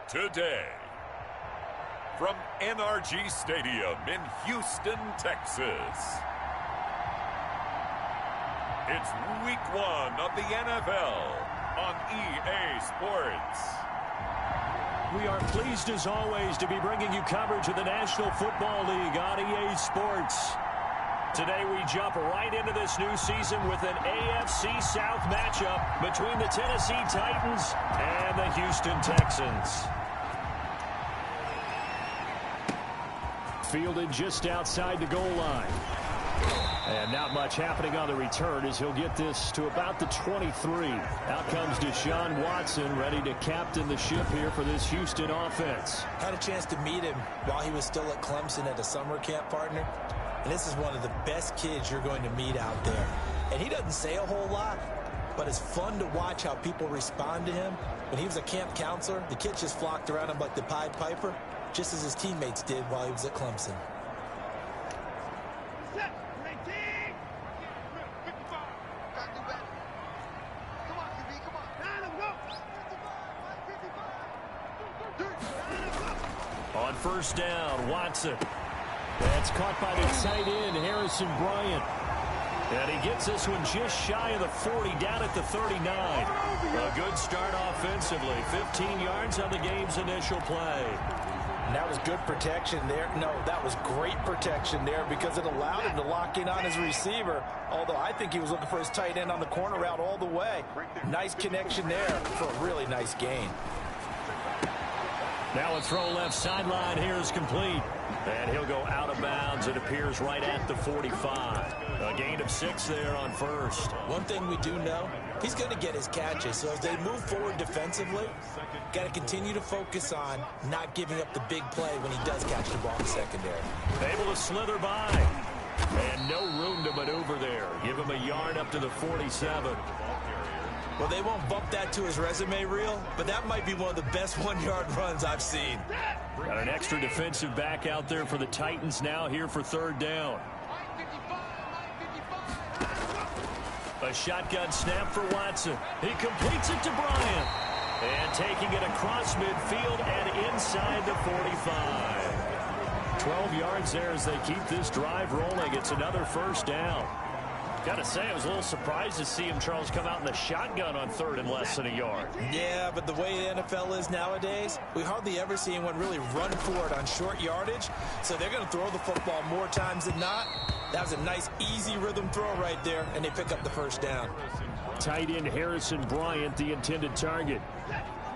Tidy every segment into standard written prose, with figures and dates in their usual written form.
today. From NRG Stadium in Houston, Texas. It's week 1 of the NFL on EA Sports. We are pleased as always to be bringing you coverage of the National Football League on EA Sports. Today we jump right into this new season with an AFC South matchup between the Tennessee Titans and the Houston Texans. Fielded just outside the goal line. And not much happening on the return as he'll get this to about the 23. Out comes Deshaun Watson, ready to captain the ship here for this Houston offense. Had a chance to meet him while he was still at Clemson at a summer camp, partner. And this is one of the best kids you're going to meet out there. And he doesn't say a whole lot, but it's fun to watch how people respond to him. When he was a camp counselor, the kids just flocked around him like the Pied Piper, just as his teammates did while he was at Clemson. On first down, Watson. That's caught by the tight end, Harrison Bryant. And he gets this one just shy of the 40, down at the 39. A good start offensively. 15 yards on the game's initial play. And that was good protection there. No, that was great protection there because it allowed him to lock in on his receiver. Although I think he was looking for his tight end on the corner route all the way. Nice connection there for a really nice gain. Now a throw left sideline here is complete. And he'll go out of bounds. It appears right at the 45. A gain of 6 there on first. One thing we do know, he's going to get his catches. So as they move forward defensively, got to continue to focus on not giving up the big play when he does catch the ball in the secondary. Able to slither by. And no room to maneuver there. Give him a yard up to the 47. Well, they won't bump that to his resume reel, but that might be one of the best one-yard runs I've seen. Got an extra defensive back out there for the Titans now here for third down. A shotgun snap for Watson. He completes it to Bryant. And taking it across midfield and inside the 45. 12 yards there as they keep this drive rolling. It's another first down. Got to say, I was a little surprised to see him, Charles, come out in the shotgun on third and less than a yard. Yeah, but the way the NFL is nowadays, we hardly ever see anyone really run for it on short yardage. So they're going to throw the football more times than not. That was a nice, easy rhythm throw right there, and they pick up the first down. Tight end Harrison Bryant, the intended target.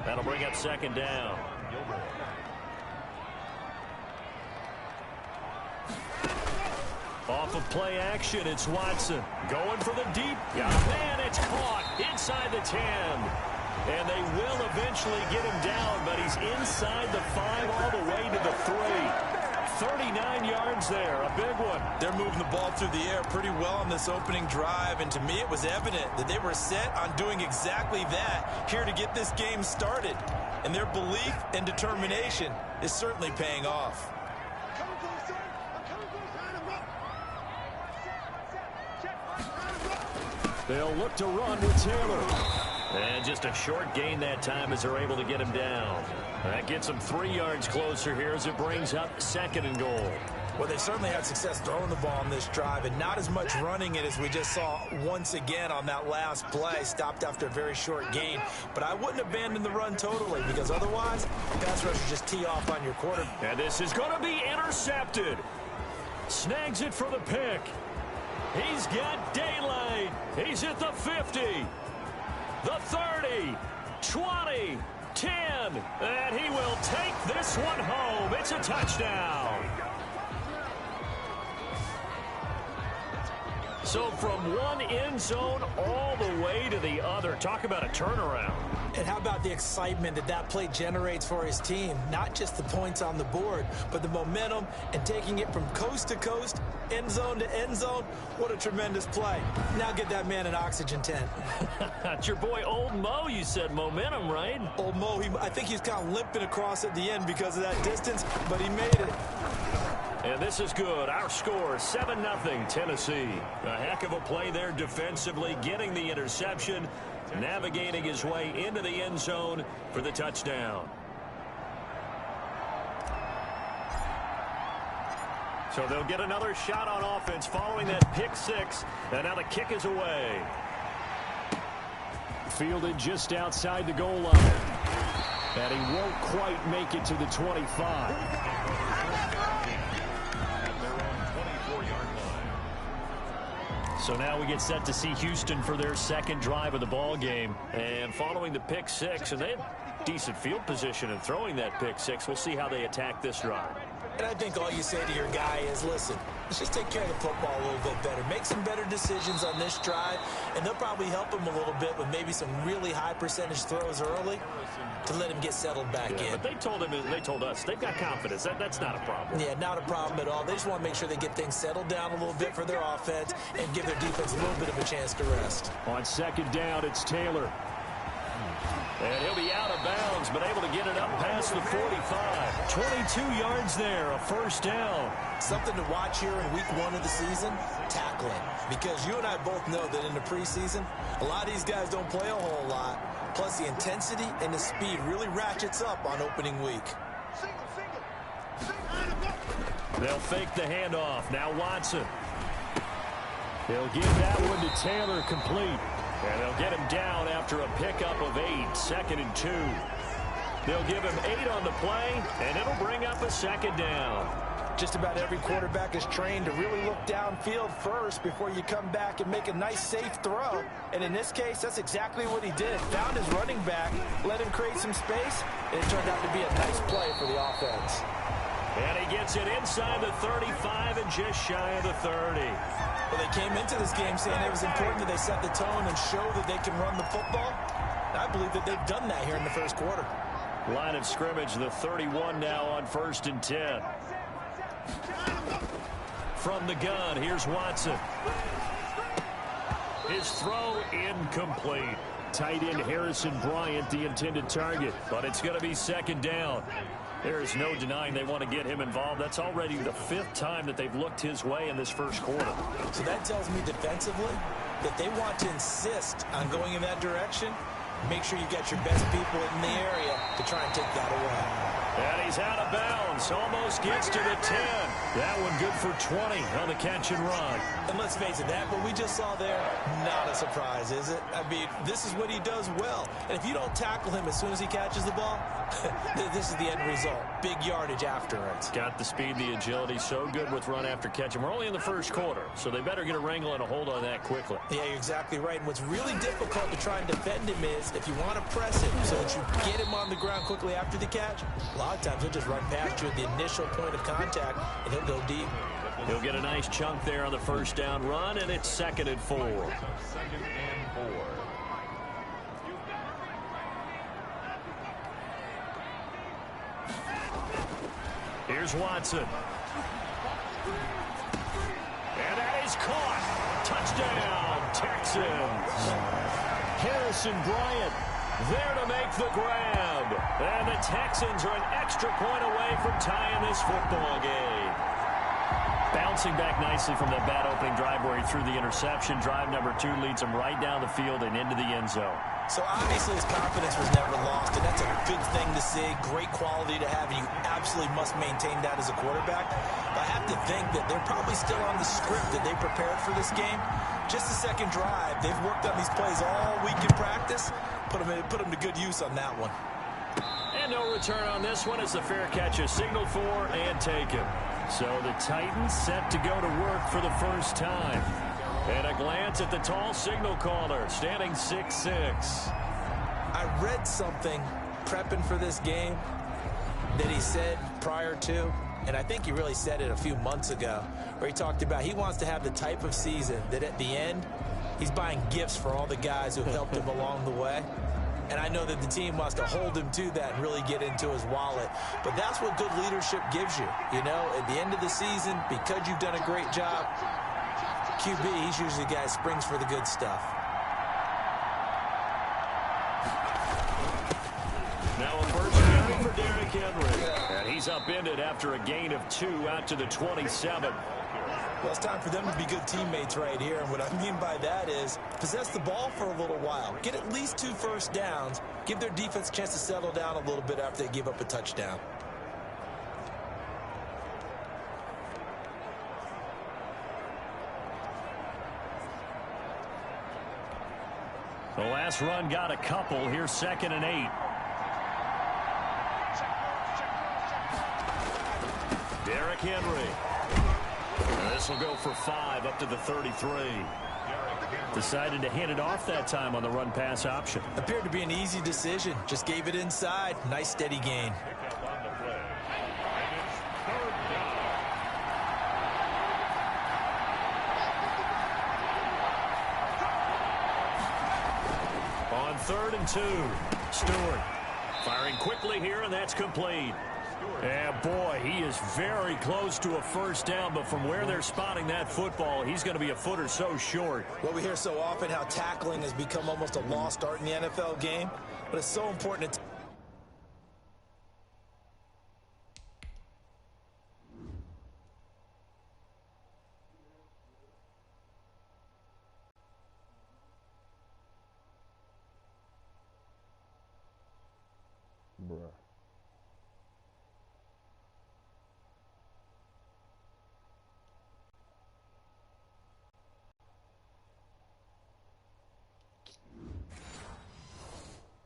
That'll bring up second down. Off of play action, it's Watson. Going for the deep. Man, it's caught inside the 10. And they will eventually get him down, but he's inside the 5 all the way to the 3. 39 yards there, a big one. They're moving the ball through the air pretty well on this opening drive, and to me it was evident that they were set on doing exactly that here to get this game started. And their belief and determination is certainly paying off. They'll look to run with Taylor. And just a short gain that time as they're able to get him down. That gets them 3 yards closer here as it brings up second and goal. Well, they certainly had success throwing the ball on this drive and not as much running it as we just saw once again on that last play. Stopped after a very short gain. But I wouldn't abandon the run totally because otherwise, pass rushers just tee off on your quarter. And this is going to be intercepted. Snags it for the pick. He's got daylight. He's at the 50, the 30, 20, 10, and he will take this one home. It's a touchdown. So from one end zone all the way to the other. Talk about a turnaround. And how about the excitement that that play generates for his team? Not just the points on the board, but the momentum and taking it from coast to coast, end zone to end zone. What a tremendous play. Now get that man an oxygen tent. It's your boy Old Mo, you said. Momentum, right? Old Mo, I think he's kind of limping across at the end because of that distance, but he made it. And this is good. Our score, 7-0 Tennessee. A heck of a play there defensively, getting the interception, navigating his way into the end zone for the touchdown. So they'll get another shot on offense following that pick six. And now the kick is away. Fielded just outside the goal line. And he won't quite make it to the 25. So now we get set to see Houston for their second drive of the ball game. And following the pick six, and they had decent field position in throwing that pick six. We'll see how they attack this drive. And I think all you say to your guy is, listen, let's just take care of the football a little bit better. Make some better decisions on this drive, and they'll probably help him a little bit with maybe some really high percentage throws early to let him get settled back in. But they told him, they told us, they've got confidence. That's not a problem. Yeah, not a problem at all. They just want to make sure they get things settled down a little bit for their offense and give their defense a little bit of a chance to rest. On second down, it's Taylor. And he'll be out of bounds, but able to get it up past the 45. 22 yards there, a first down. Something to watch here in week 1 of the season, tackling. Because you and I both know that in the preseason, a lot of these guys don't play a whole lot. Plus, the intensity and the speed really ratchets up on opening week. They'll fake the handoff. Now Watson. They'll give that one to Taylor complete. And they'll get him down after a pickup of 8, 2nd and 2. They'll give him 8 on the play, and it'll bring up a second down. Just about every quarterback is trained to really look downfield first before you come back and make a nice, safe throw. And in this case, that's exactly what he did. Found his running back, let him create some space, and it turned out to be a nice play for the offense. And he gets it inside the 35 and just shy of the 30. Well, they came into this game saying it was important that they set the tone and show that they can run the football. I believe that they've done that here in the first quarter. Line of scrimmage, the 31 now on 1st and 10. From the gun, here's Watson. His throw incomplete. Tight end Harrison Bryant, the intended target. But it's going to be second down. There is no denying they want to get him involved. That's already the 5th time that they've looked his way in this first quarter. So that tells me defensively that they want to insist on going in that direction. Make sure you get your best people in the area to try and take that away. And he's out of bounds. Almost gets to the 10. That one good for 20 on the catch and run. And let's face it, that what we just saw there, not a surprise, is it? I mean, this is what he does well. And if you don't tackle him as soon as he catches the ball, this is the end result. Big yardage after it. Got the speed, the agility, so good with run after catch. And we're only in the first quarter, so they better get a wrangle and a hold on that quickly. Yeah, you're exactly right. And what's really difficult to try and defend him is if you want to press him so that you get him on the ground quickly after the catch, a lot of times he'll just run past you at the initial point of contact, and he'll go deep. He'll get a nice chunk there on the first down run, and it's 2nd and 4. Here's Watson. And that is caught. Touchdown, Texans. Harrison Bryant there to make the grab. And the Texans are an extra point away from tying this football game. Bouncing back nicely from that bad opening drive where he threw the interception. Drive number 2 leads him right down the field and into the end zone. So obviously his confidence was never lost, and that's a good thing to see. Great quality to have, and you absolutely must maintain that as a quarterback. But I have to think that they're probably still on the script that they prepared for this game. Just the second drive, they've worked on these plays all week in practice. Put them to good use on that one. And no return on this one as the fair catch is signaled for and taken. So the Titans set to go to work for the first time. And a glance at the tall signal caller, standing 6'6". I read something prepping for this game that he said prior to, and I think he really said it a few months ago, where he talked about he wants to have the type of season that at the end, he's buying gifts for all the guys who helped him along the way. And I know that the team wants to hold him to that and really get into his wallet. But that's what good leadership gives you. You know, at the end of the season, because you've done a great job, QB, he's usually the guy who springs for the good stuff. Now a first down for Derrick Henry. And he's upended after a gain of 2 out to the 27. Well, it's time for them to be good teammates right here. And what I mean by that is possess the ball for a little while. Get at least 2 first downs. Give their defense a chance to settle down a little bit after they give up a touchdown. The last run got a couple. Here's 2nd and 8. Derrick Henry. This will go for 5 up to the 33. Decided to hand it off that time on the run-pass option. Appeared to be an easy decision. Just gave it inside. Nice steady gain. On 3rd and 2, Stewart firing quickly here, and that's complete. And boy, he is very close to a first down, but from where they're spotting that football, he's going to be a foot or so short. Well, we hear so often how tackling has become almost a lost art in the NFL game, but it's so important to Bruh.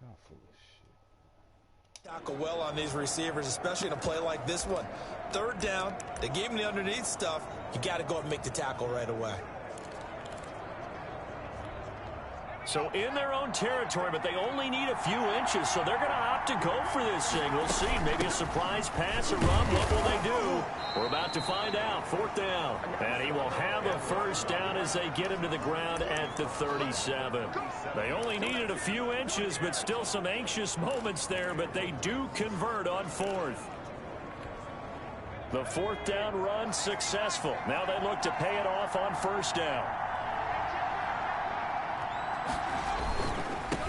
Y'all full of shit. tackle well on these receivers, especially in a play like this one. 3rd down, they gave him the underneath stuff. You got to go and make the tackle right away. So in their own territory, but they only need a few inches, so they're going to opt to go for this thing. We'll see. Maybe a surprise pass or run. What will they do? We're about to find out. 4th down. And he will have a first down as they get him to the ground at the 37. They only needed a few inches, but still some anxious moments there, but they do convert on 4th. The 4th down run successful. Now they look to pay it off on 1st down.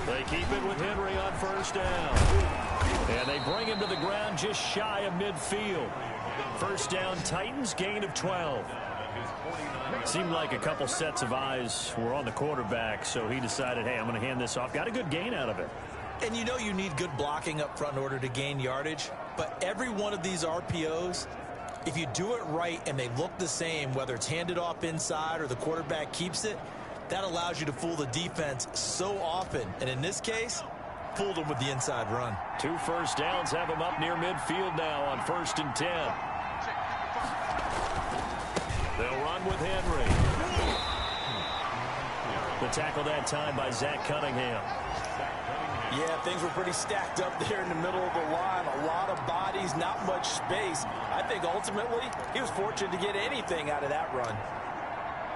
They keep it with Henry on 1st down. And they bring him to the ground just shy of midfield. 1st down, Titans, gain of 12. Seemed like a couple sets of eyes were on the quarterback, so he decided, hey, I'm going to hand this off. Got a good gain out of it. And you know you need good blocking up front in order to gain yardage, but every one of these RPOs, if you do it right and they look the same, whether it's handed off inside or the quarterback keeps it, that allows you to fool the defense so often. And in this case, fooled them with the inside run. 2 first downs have them up near midfield now on 1st and 10. They'll run with Henry. The tackle that time by Zach Cunningham. Yeah, things were pretty stacked up there in the middle of the line. A lot of bodies, not much space. I think ultimately he was fortunate to get anything out of that run.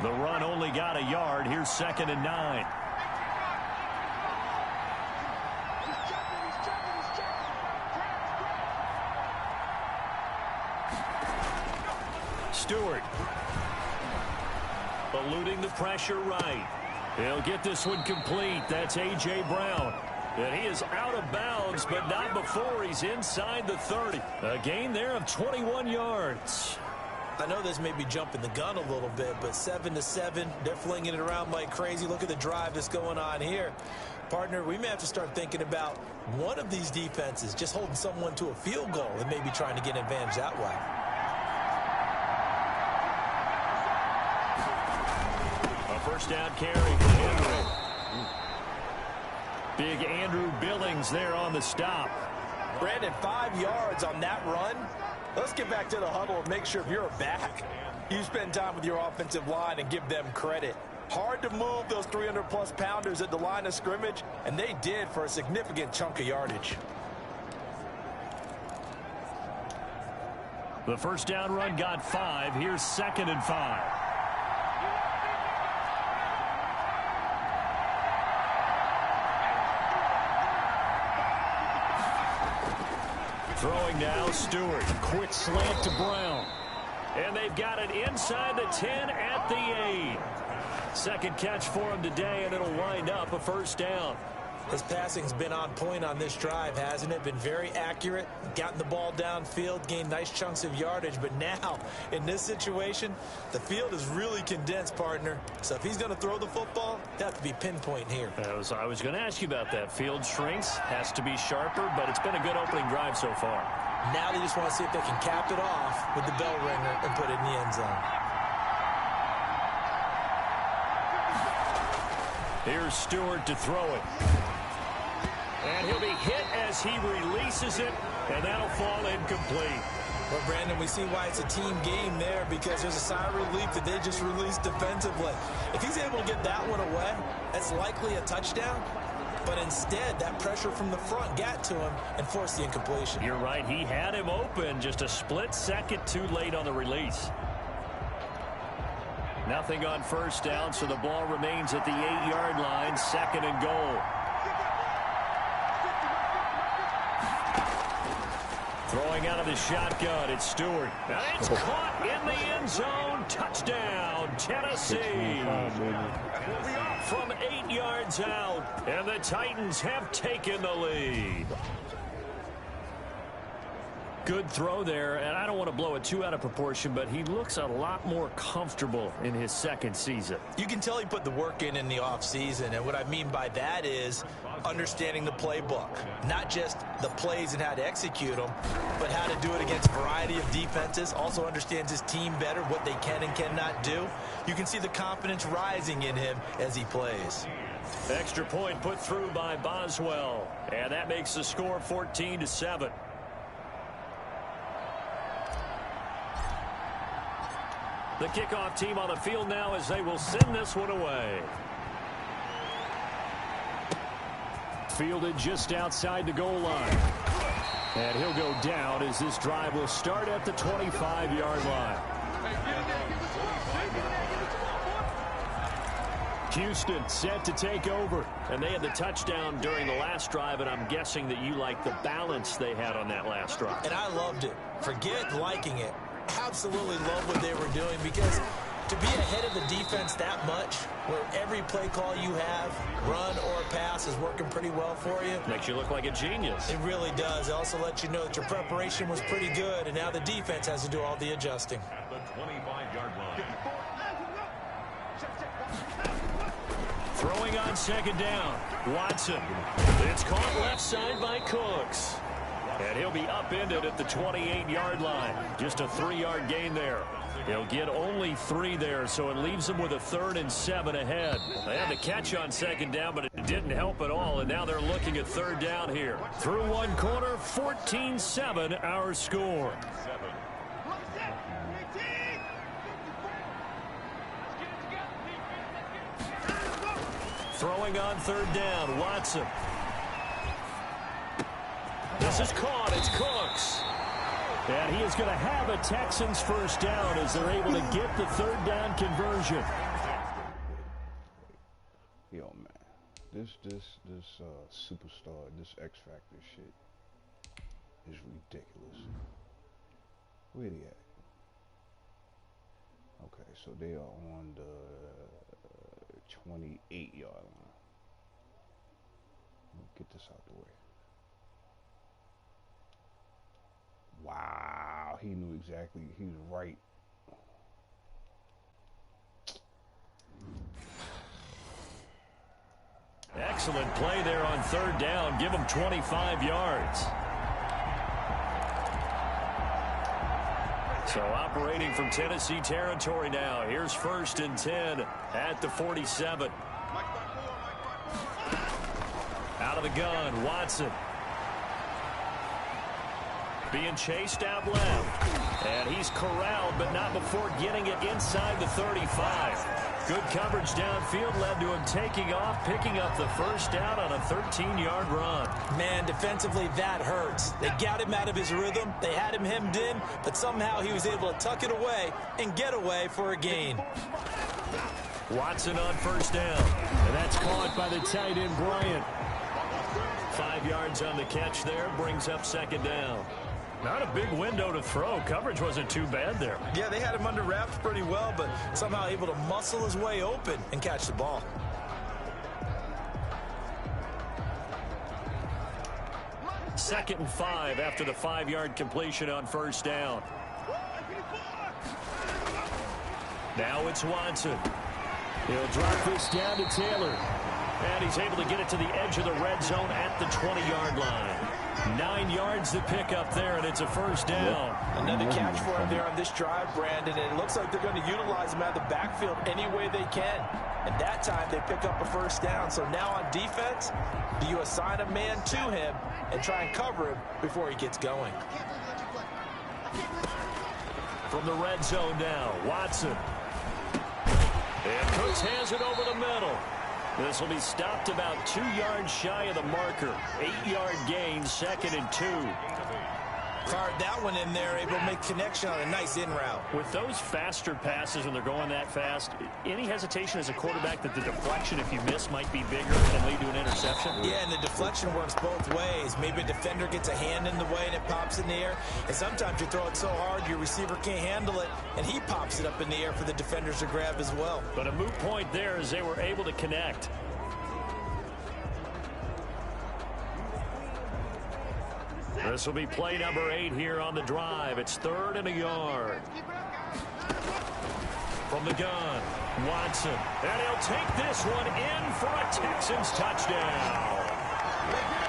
The run only got a yard. Here's 2nd and 9. Stewart. Eluding the pressure right. He'll get this one complete. That's A.J. Brown. And he is out of bounds, but not before he's inside the 30. A gain there of 21 yards. I know this may be jumping the gun a little bit, but 7-7, they're flinging it around like crazy. Look at the drive that's going on here. Partner, we may have to start thinking about one of these defenses just holding someone to a field goal and maybe trying to get an advantage that way. A first down carry for Henry. Big Andrew Billings there on the stop. Brandon, 5 yards on that run. Let's get back to the huddle and make sure if you're back, you spend time with your offensive line and give them credit. Hard to move those 300-plus pounders at the line of scrimmage, and they did for a significant chunk of yardage. The first down run got 5. Here's 2nd and 5. Throwing now, Stewart. Quick slant to Brown. And they've got it inside the 10 at the 8. Second catch for him today, and it'll wind up a first down. His passing's been on point on this drive, hasn't it? Been very accurate, gotten the ball downfield, gained nice chunks of yardage. But now, in this situation, the field is really condensed, partner. So if he's going to throw the football, it'd have to be pinpoint here. I was going to ask you about that. Field shrinks, has to be sharper, but it's been a good opening drive so far. Now they just want to see if they can cap it off with the bell ringer and put it in the end zone. Here's Stewart to throw it. And he'll be hit as he releases it, and that'll fall incomplete. Well, Brandon, we see why it's a team game there, because there's a sigh of relief that they just released defensively. If he's able to get that one away, that's likely a touchdown. But instead, that pressure from the front got to him and forced the incompletion. You're right. He had him open, just a split second too late on the release. Nothing on first down, so the ball remains at the 8-yard line, 2nd and goal. Throwing out of the shotgun, it's Stewart. And it's caught in the end zone. Touchdown, Tennessee. From 8 yards out, and the Titans have taken the lead. Good throw there, and I don't want to blow it too out of proportion, but he looks a lot more comfortable in his second season. You can tell he put the work in the offseason, and what I mean by that is understanding the playbook. Not just the plays and how to execute them, but how to do it against a variety of defenses. Also understands his team better, what they can and cannot do. You can see the confidence rising in him as he plays. Extra point put through by Boswell, and that makes the score 14-7. The kickoff team on the field now as they will send this one away. Fielded just outside the goal line. And he'll go down as this drive will start at the 25-yard line. Houston set to take over. And they had the touchdown during the last drive, and I'm guessing that you like the balance they had on that last drive. And I loved it. Forget liking it. Absolutely love what they were doing, because to be ahead of the defense that much, where every play call you have, run or pass, is working pretty well for you. Makes you look like a genius. It really does. It also lets you know that your preparation was pretty good, and now the defense has to do all the adjusting. At the 25-yard line. Throwing on 2nd down, Watson. It's caught left side by Cooks. And he'll be upended at the 28-yard line. Just a 3-yard gain there. He'll get only 3 there, so it leaves him with a 3rd and 7 ahead. They had the catch on 2nd down, but it didn't help at all, and now they're looking at 3rd down here. Through one quarter, 14-7 our score. Throwing on 3rd down, Watson. This is caught. It's Cooks. And he is going to have a Texans first down as they're able to get the 3rd down conversion. Yo, man. This superstar, this X Factor shit is ridiculous. Where they at? Okay, so they are on the 28-yard line. Let me get this out the way. Wow, he knew exactly. He was right. Excellent play there on 3rd down. Give him 25 yards. So operating from Tennessee territory now. Here's 1st and 10 at the 47. Out of the gun, Watson. Being chased out left. And he's corralled, but not before getting it inside the 35. Good coverage downfield led to him taking off, picking up the first down on a 13-yard run. Man, defensively, that hurts. They got him out of his rhythm. They had him hemmed in, but somehow he was able to tuck it away and get away for a gain. Watson on first down. And that's caught by the tight end, Bryant. 5 yards on the catch there, brings up 2nd down. Not a big window to throw. Coverage wasn't too bad there. Yeah, they had him under wraps pretty well, but somehow able to muscle his way open and catch the ball. Second and 5 after the 5-yard completion on first down. Now it's Watson. He'll drop this down to Taylor. And he's able to get it to the edge of the red zone at the 20-yard line. 9 yards to pick up there, and it's a first down. Another catch for him there on this drive, Brandon, and it looks like they're going to utilize him out of the backfield any way they can. And that time they pick up a first down. So now on defense, do you assign a man to him and try and cover him before he gets going? From the red zone now, Watson. And Cooks has it over the middle. This will be stopped about 2 yards shy of the marker. 8-yard gain, 2nd and 2. Carved that one in there, able to make connection on a nice in route. With those faster passes when they're going that fast, any hesitation as a quarterback that the deflection, if you miss, might be bigger and lead to an interception? Yeah, and the deflection works both ways. Maybe a defender gets a hand in the way and it pops in the air. And sometimes you throw it so hard your receiver can't handle it, and he pops it up in the air for the defenders to grab as well. But a moot point there as they were able to connect. This will be play number 8 here on the drive. It's 3rd and a yard. From the gun, Watson. And he'll take this one in for a Texans touchdown.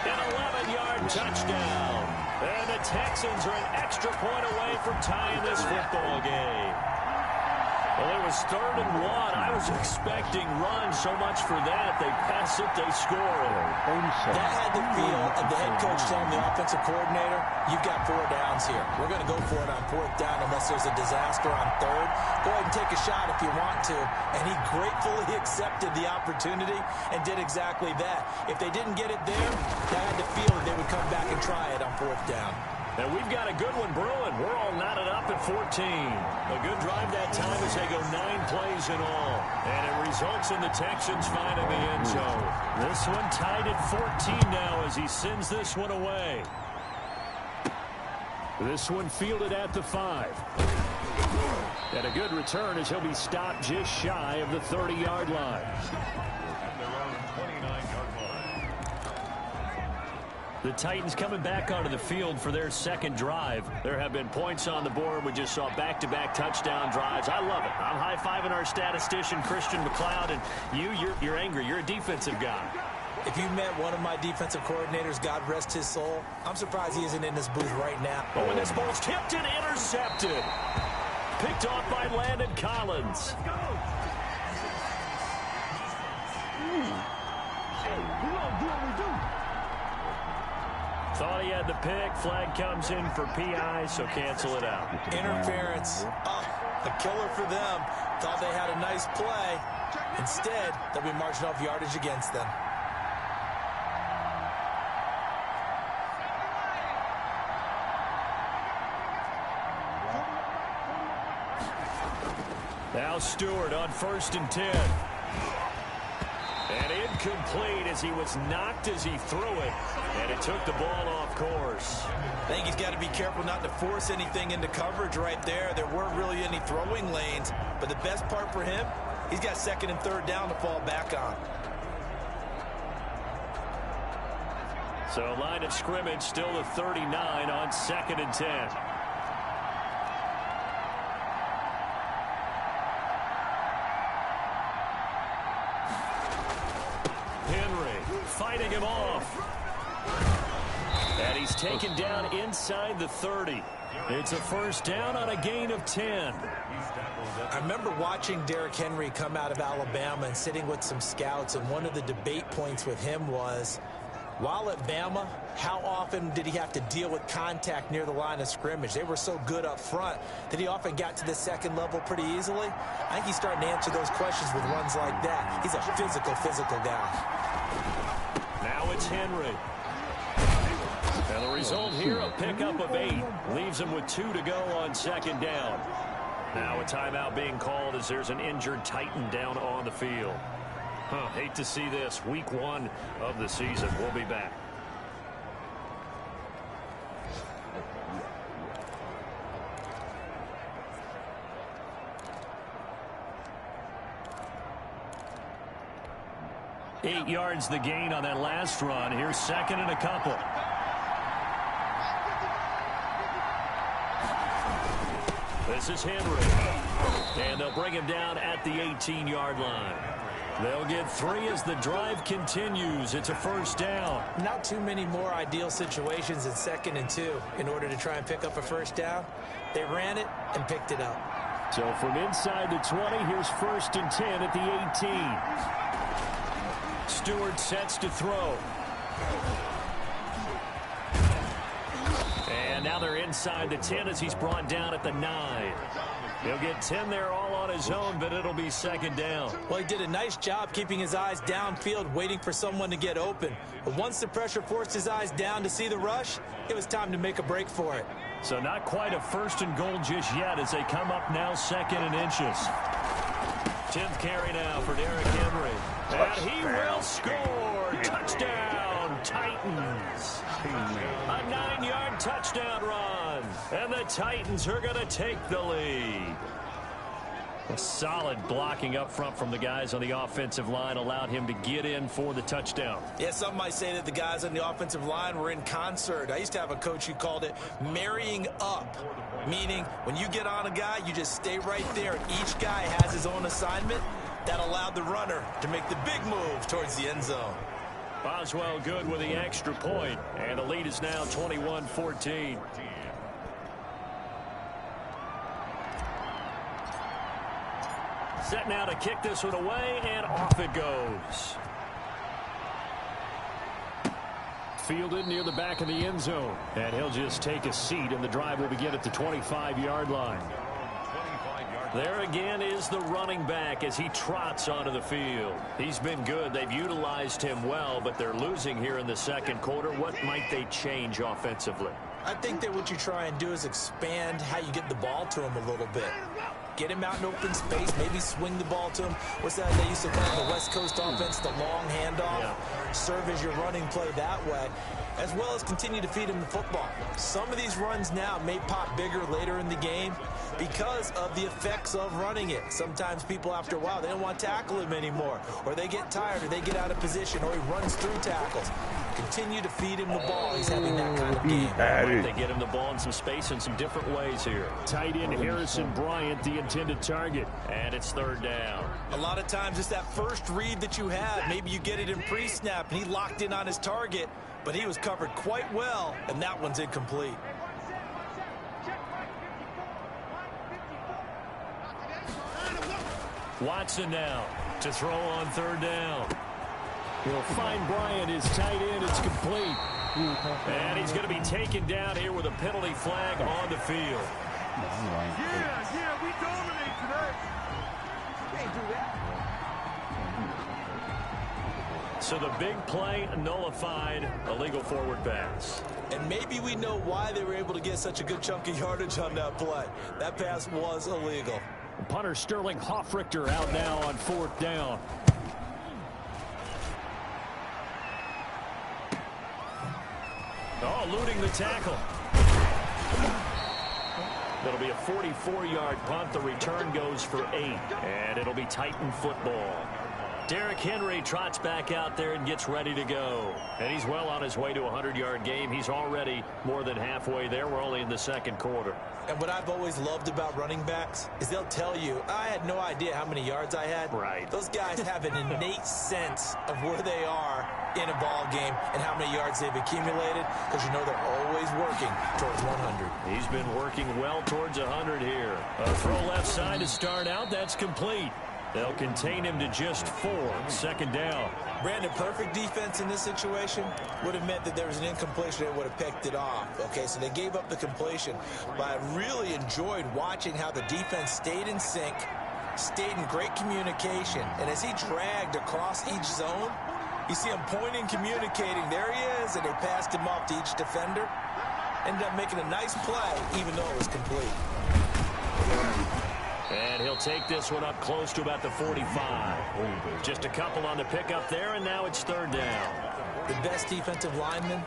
An 11-yard touchdown. And the Texans are an extra point away from tying this football game. Well, it was 3rd and 1. I was expecting runs, so much for that. They pass it, they score it. That had the feel of the head coach telling the offensive coordinator, you've got 4 downs here. We're going to go for it on 4th down unless there's a disaster on 3rd. Go ahead and take a shot if you want to. And he gratefully accepted the opportunity and did exactly that. If they didn't get it there, that had the feel that they would come back and try it on 4th down. And we've got a good one brewing. We're all knotted up at 14. A good drive that time as they go 9 plays in all. And it results in the Texans finding the end zone. This one tied at 14 now as he sends this one away. This one fielded at the 5. And a good return as he'll be stopped just shy of the 30-yard line. The Titans coming back onto the field for their 2nd drive. There have been points on the board. We just saw back-to-back touchdown drives. I love it. I'm high-fiving our statistician, Christian McLeod, and you're angry. You're a defensive guy. If you met one of my defensive coordinators, God rest his soul, I'm surprised he isn't in this booth right now. Oh, and this ball's tipped and intercepted. Picked off by Landon Collins. Thought he had the pick. Flag comes in for PI, so cancel it out. Interference. A killer for them. Thought they had a nice play. Instead, they'll be marching off yardage against them. Now Stewart on 1st and 10. And incomplete as he was knocked as he threw it. And it took the ball off course. I think he's got to be careful not to force anything into coverage right there. There weren't really any throwing lanes. But the best part for him, he's got 2nd and 3rd down to fall back on. So line of scrimmage still the 39 on 2nd and 10. Fighting him off. And he's taken down inside the 30. It's a first down on a gain of 10. I remember watching Derrick Henry come out of Alabama and sitting with some scouts, and one of the debate points with him was, while at Bama, how often did he have to deal with contact near the line of scrimmage? They were so good up front that he often got to the 2nd level pretty easily. I think he's starting to answer those questions with runs like that. He's a physical guy. Now it's Henry. And the result here, a pickup of 8. Leaves him with 2 to go on 2nd down. Now a timeout being called as there's an injured Titan down on the field. Hate to see this. Week 1 of the season. We'll be back. Eight yards the gain on that last run. Here's 2nd and a couple. This is Henry. And they'll bring him down at the 18-yard line. They'll get 3 as the drive continues. It's a first down. Not too many more ideal situations in 2nd and 2 in order to try and pick up a first down. They ran it and picked it up. So from inside the 20, here's 1st and 10 at the 18. Stewart sets to throw. And now they're inside the 10 as he's brought down at the 9. He'll get 10 there all on his own, but it'll be 2nd down. Well, he did a nice job keeping his eyes downfield, waiting for someone to get open. But once the pressure forced his eyes down to see the rush, it was time to make a break for it. So not quite a 1st and goal just yet as they come up now 2nd and inches. 10th carry now for Derrick Henry. And he will score. Touchdown, Titans. A 9-yard touchdown run. And the Titans are going to take the lead. A solid blocking up front from the guys on the offensive line allowed him to get in for the touchdown. Yeah, some might say that the guys on the offensive line were in concert. I used to have a coach who called it marrying up, meaning when you get on a guy, you just stay right there. Each guy has his own assignment. That allowed the runner to make the big move towards the end zone. Boswell good with the extra point, and the lead is now 21-14. Set now to kick this one away, and off it goes. Fielded near the back of the end zone, and he'll just take a seat, and the drive will begin at the 25-yard line. There again is the running back as he trots onto the field. He's been good. They've utilized him well, but they're losing here in the 2nd quarter. What might they change offensively? I think that what you try and do is expand how you get the ball to him a little bit. Get him out in open space, maybe swing the ball to him. What's that they used to call the West Coast offense, the long handoff? Yeah. Serve as your running play that way, as well as continue to feed him the football. Some of these runs now may pop bigger later in the game because of the effects of running it. Sometimes people, after a while, they don't want to tackle him anymore, or they get tired, or they get out of position, or he runs through tackles. Continue to feed him the ball. He's having that kind of game. They get him the ball in some space in some different ways here. Tight end Harrison Bryant, the intended target. And it's 3rd down. A lot of times it's that first read that you have. Maybe you get it in pre-snap, and he locked in on his target, but he was covered quite well, and that one's incomplete. Watson now to throw on 3rd down. He'll find Bryant, his tight end. It's complete. And he's going to be taken down here with a penalty flag on the field. Yeah, we dominate today. Can't do that. So the big play nullified, illegal forward pass. And maybe we know why they were able to get such a good chunk of yardage on that play. That pass was illegal. Punter Sterling Hoffrichter out now on 4th down. Oh, eluding the tackle. That'll be a 44-yard punt. The return goes for 8, and it'll be Titan football. Derrick Henry trots back out there and gets ready to go. And he's well on his way to a 100-yard game. He's already more than halfway there. We're only in the 2nd quarter. And what I've always loved about running backs is they'll tell you, I had no idea how many yards I had. Right. Those guys have an innate sense of where they are in a ball game and how many yards they've accumulated, because you know they're always working towards 100. He's been working well towards 100 here. A throw left side to start out. That's complete. They'll contain him to just 4. 2nd down. Brandon, perfect defense in this situation would have meant that there was an incompletion that would have picked it off. Okay, so they gave up the completion. But I really enjoyed watching how the defense stayed in sync, stayed in great communication. And as he dragged across each zone, you see him pointing, communicating. There he is, and they passed him off to each defender. Ended up making a nice play, even though it was complete. And he'll take this one up close to about the 45. Just a couple on the pickup there, and now it's 3rd down. The best defensive linemen,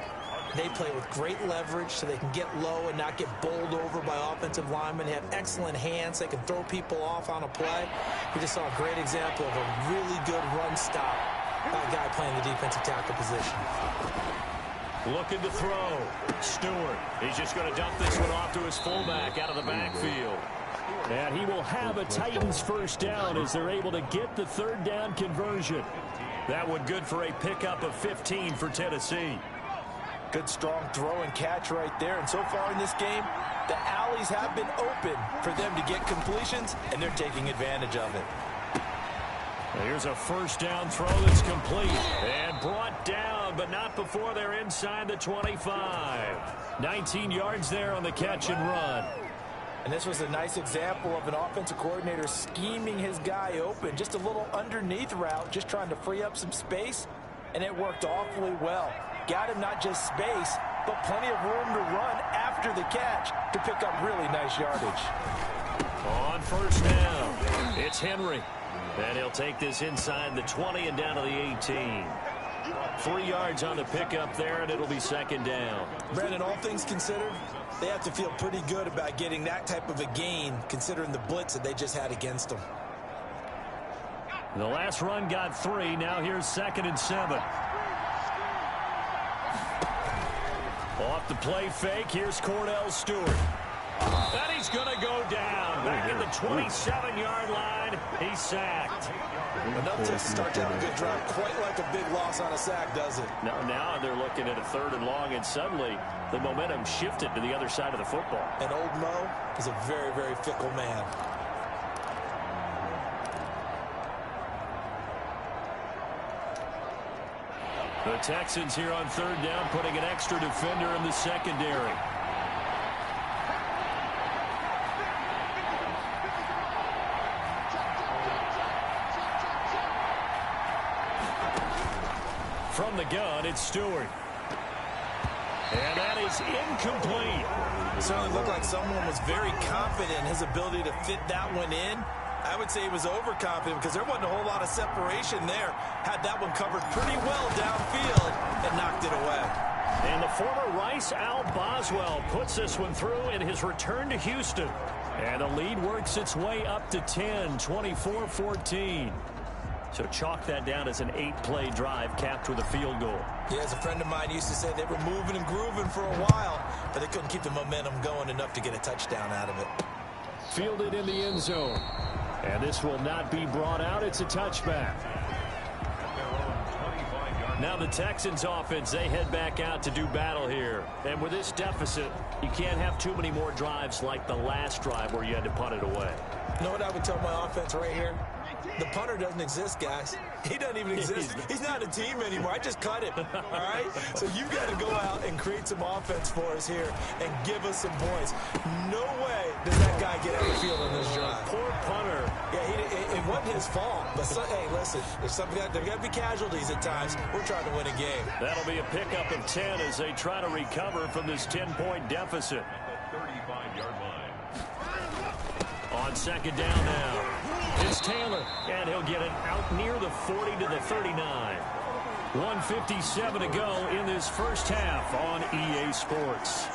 they play with great leverage so they can get low and not get bowled over by offensive linemen. They have excellent hands. They can throw people off on a play. We just saw a great example of a really good run stop by a guy playing the defensive tackle position. Looking to throw. Stewart. He's just going to dump this one off to his fullback out of the backfield. And he will have a Titans first down as they're able to get the third down conversion. That one good for a pickup of 15 for Tennessee. Good strong throw and catch right there. And so far in this game, the alleys have been open for them to get completions, and they're taking advantage of it. Here's a first down throw that's complete and brought down, but not before they're inside the 25. 19 yards there on the catch and run. And this was a nice example of an offensive coordinator scheming his guy open. Just a little underneath route, just trying to free up some space, and it worked awfully well. Got him not just space, but plenty of room to run after the catch to pick up really nice yardage. On first down, it's Henry. And he'll take this inside the 20 and down to the 18. 3 yards on the pickup there, and it'll be second down. Brandon, all things considered, they have to feel pretty good about getting that type of a gain, considering the blitz that they just had against them. The last run got 3. Now here's 2nd and 7. Off the play fake, here's Cordell Stewart. And he's going to go down. Back at the 27-yard line. He's sacked. Enough to start to have a good drive. Quite like a big loss on a sack, does it? Now they're looking at a 3rd and long, and suddenly the momentum shifted to the other side of the football. And old Mo is a very, very fickle man. The Texans here on 3rd down, putting an extra defender in the secondary. From the gun, it's Stewart. And that is incomplete. It certainly looked like someone was very confident in his ability to fit that one in. I would say he was overconfident because there wasn't a whole lot of separation there. Had that one covered pretty well downfield and knocked it away. And the former Rice Al Boswell puts this one through in his return to Houston. And the lead works its way up to 10, 24-14. So chalk that down as an 8-play drive capped with a field goal. Yeah, as a friend of mine used to say, they were moving and grooving for a while, but they couldn't keep the momentum going enough to get a touchdown out of it. Fielded in the end zone. And this will not be brought out. It's a touchback. Now the Texans offense, they head back out to do battle here. And with this deficit, you can't have too many more drives like the last drive where you had to punt it away. You know what I would tell my offense right here? The punter doesn't exist, guys. He doesn't even exist. He's not a team anymore. I just cut him, all right? So you've got to go out and create some offense for us here and give us some points. No way does that guy get out of the field on this drive. Poor punter. Yeah, it wasn't his fault. But, hey, listen, there's got to be casualties at times. We're trying to win a game. That'll be a pickup of 10 as they try to recover from this 10-point deficit. 35-yard line. On second down now, it's Taylor, and he'll get it out near the 40 to the 39. 1:57 to go in this first half on EA Sports.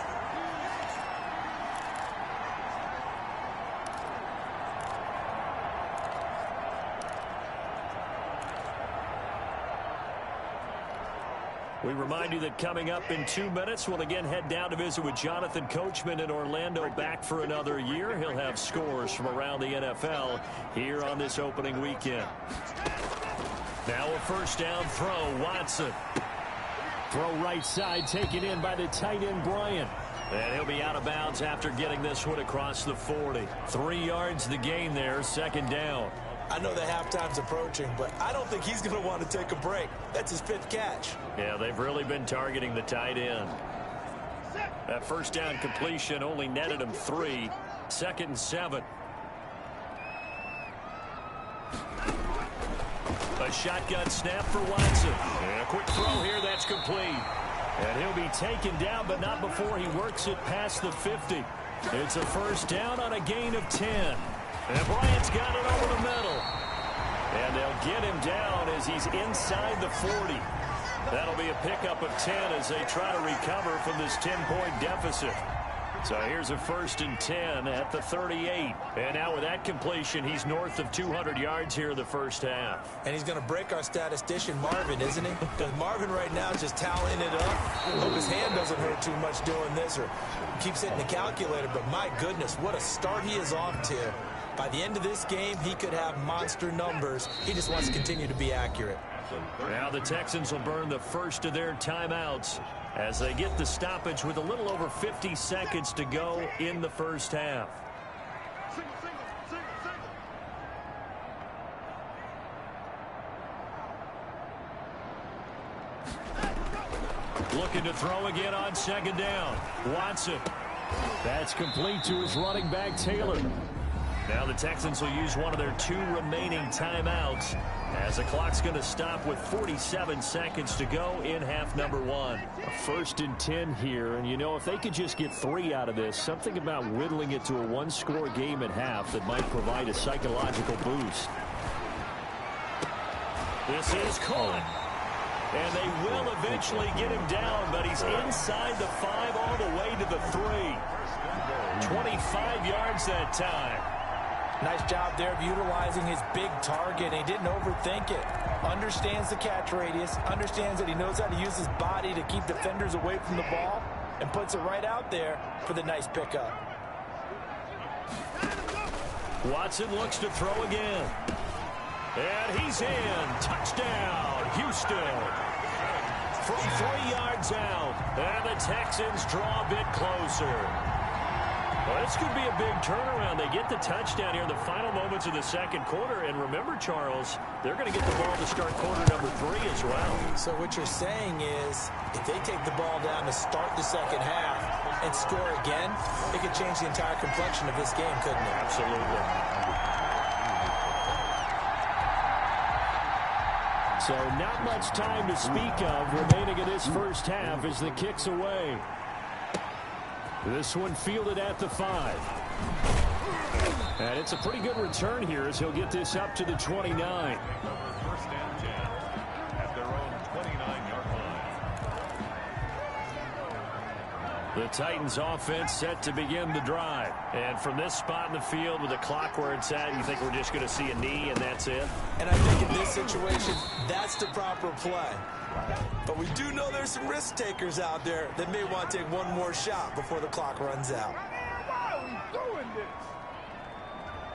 We remind you that coming up in 2 minutes, we'll again head down to visit with Jonathan Coachman in Orlando, back for another year. He'll have scores from around the NFL here on this opening weekend. Now a first down throw, Watson. Throw right side, taken in by the tight end, Bryant. And he'll be out of bounds after getting this one across the 40. 3 yards the gain there, second down. I know the halftime's approaching, but I don't think he's going to want to take a break. That's his 5th catch. Yeah, they've really been targeting the tight end. That first down completion only netted him 3. 2nd and 7. A shotgun snap for Watson. And a quick throw here, that's complete. And he'll be taken down, but not before he works it past the 50. It's a first down on a gain of 10. And Bryant's got it over the middle. And they'll get him down as he's inside the 40. That'll be a pickup of 10 as they try to recover from this 10-point deficit. So here's a 1st and 10 at the 38. And now with that completion, he's north of 200 yards here in the first half. And he's going to break our statistician Marvin, isn't he? Because Marvin right now is just tallying it up. Hope his hand doesn't hurt too much doing this or keeps hitting the calculator. But my goodness, what a start he is off to. By the end of this game, he could have monster numbers. He just wants to continue to be accurate. Now the Texans will burn the first of their timeouts as they get the stoppage with a little over 50 seconds to go in the first half. Looking to throw again on 2nd down. Watson. That's complete to his running back, Taylor. Now the Texans will use one of their 2 remaining timeouts as the clock's going to stop with 47 seconds to go in half number 1. A 1st and 10 here, and you know, if they could just get 3 out of this, something about whittling it to a 1-score game at half that might provide a psychological boost. This is caught. And they will eventually get him down, but he's inside the 5 all the way to the 3. 25 yards that time. Nice job there of utilizing his big target. He didn't overthink it. Understands the catch radius. Understands that he knows how to use his body to keep defenders away from the ball. And puts it right out there for the nice pickup. Watson looks to throw again. And he's in. Touchdown, Houston. From 3 yards out. And the Texans draw a bit closer. Well, this could be a big turnaround. They get the touchdown here in the final moments of the second quarter. And remember, Charles, they're going to get the ball to start quarter number 3 as well. So what you're saying is if they take the ball down to start the second half and score again, it could change the entire complexion of this game, couldn't it? Absolutely. So not much time to speak of remaining in this first half as the kick's away. This one fielded at the 5. And it's a pretty good return here as he'll get this up to the 29. 1st and 10 at their own 29-yard line. The Titans offense set to begin the drive. And from this spot in the field with the clock where it's at, you think we're just going to see a knee and that's it? And I think in this situation, that's the proper play. But we do know there's some risk takers out there that may want to take one more shot before the clock runs out. Why are we doing this?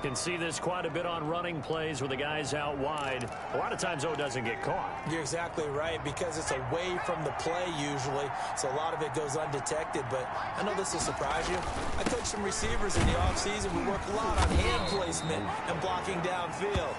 Can see this quite a bit on running plays with the guys out wide. A lot of times, though, it doesn't get caught. You're exactly right, because it's away from the play usually, so a lot of it goes undetected. But I know this will surprise you. I coach some receivers in the offseason. We work a lot on hand placement and blocking downfield.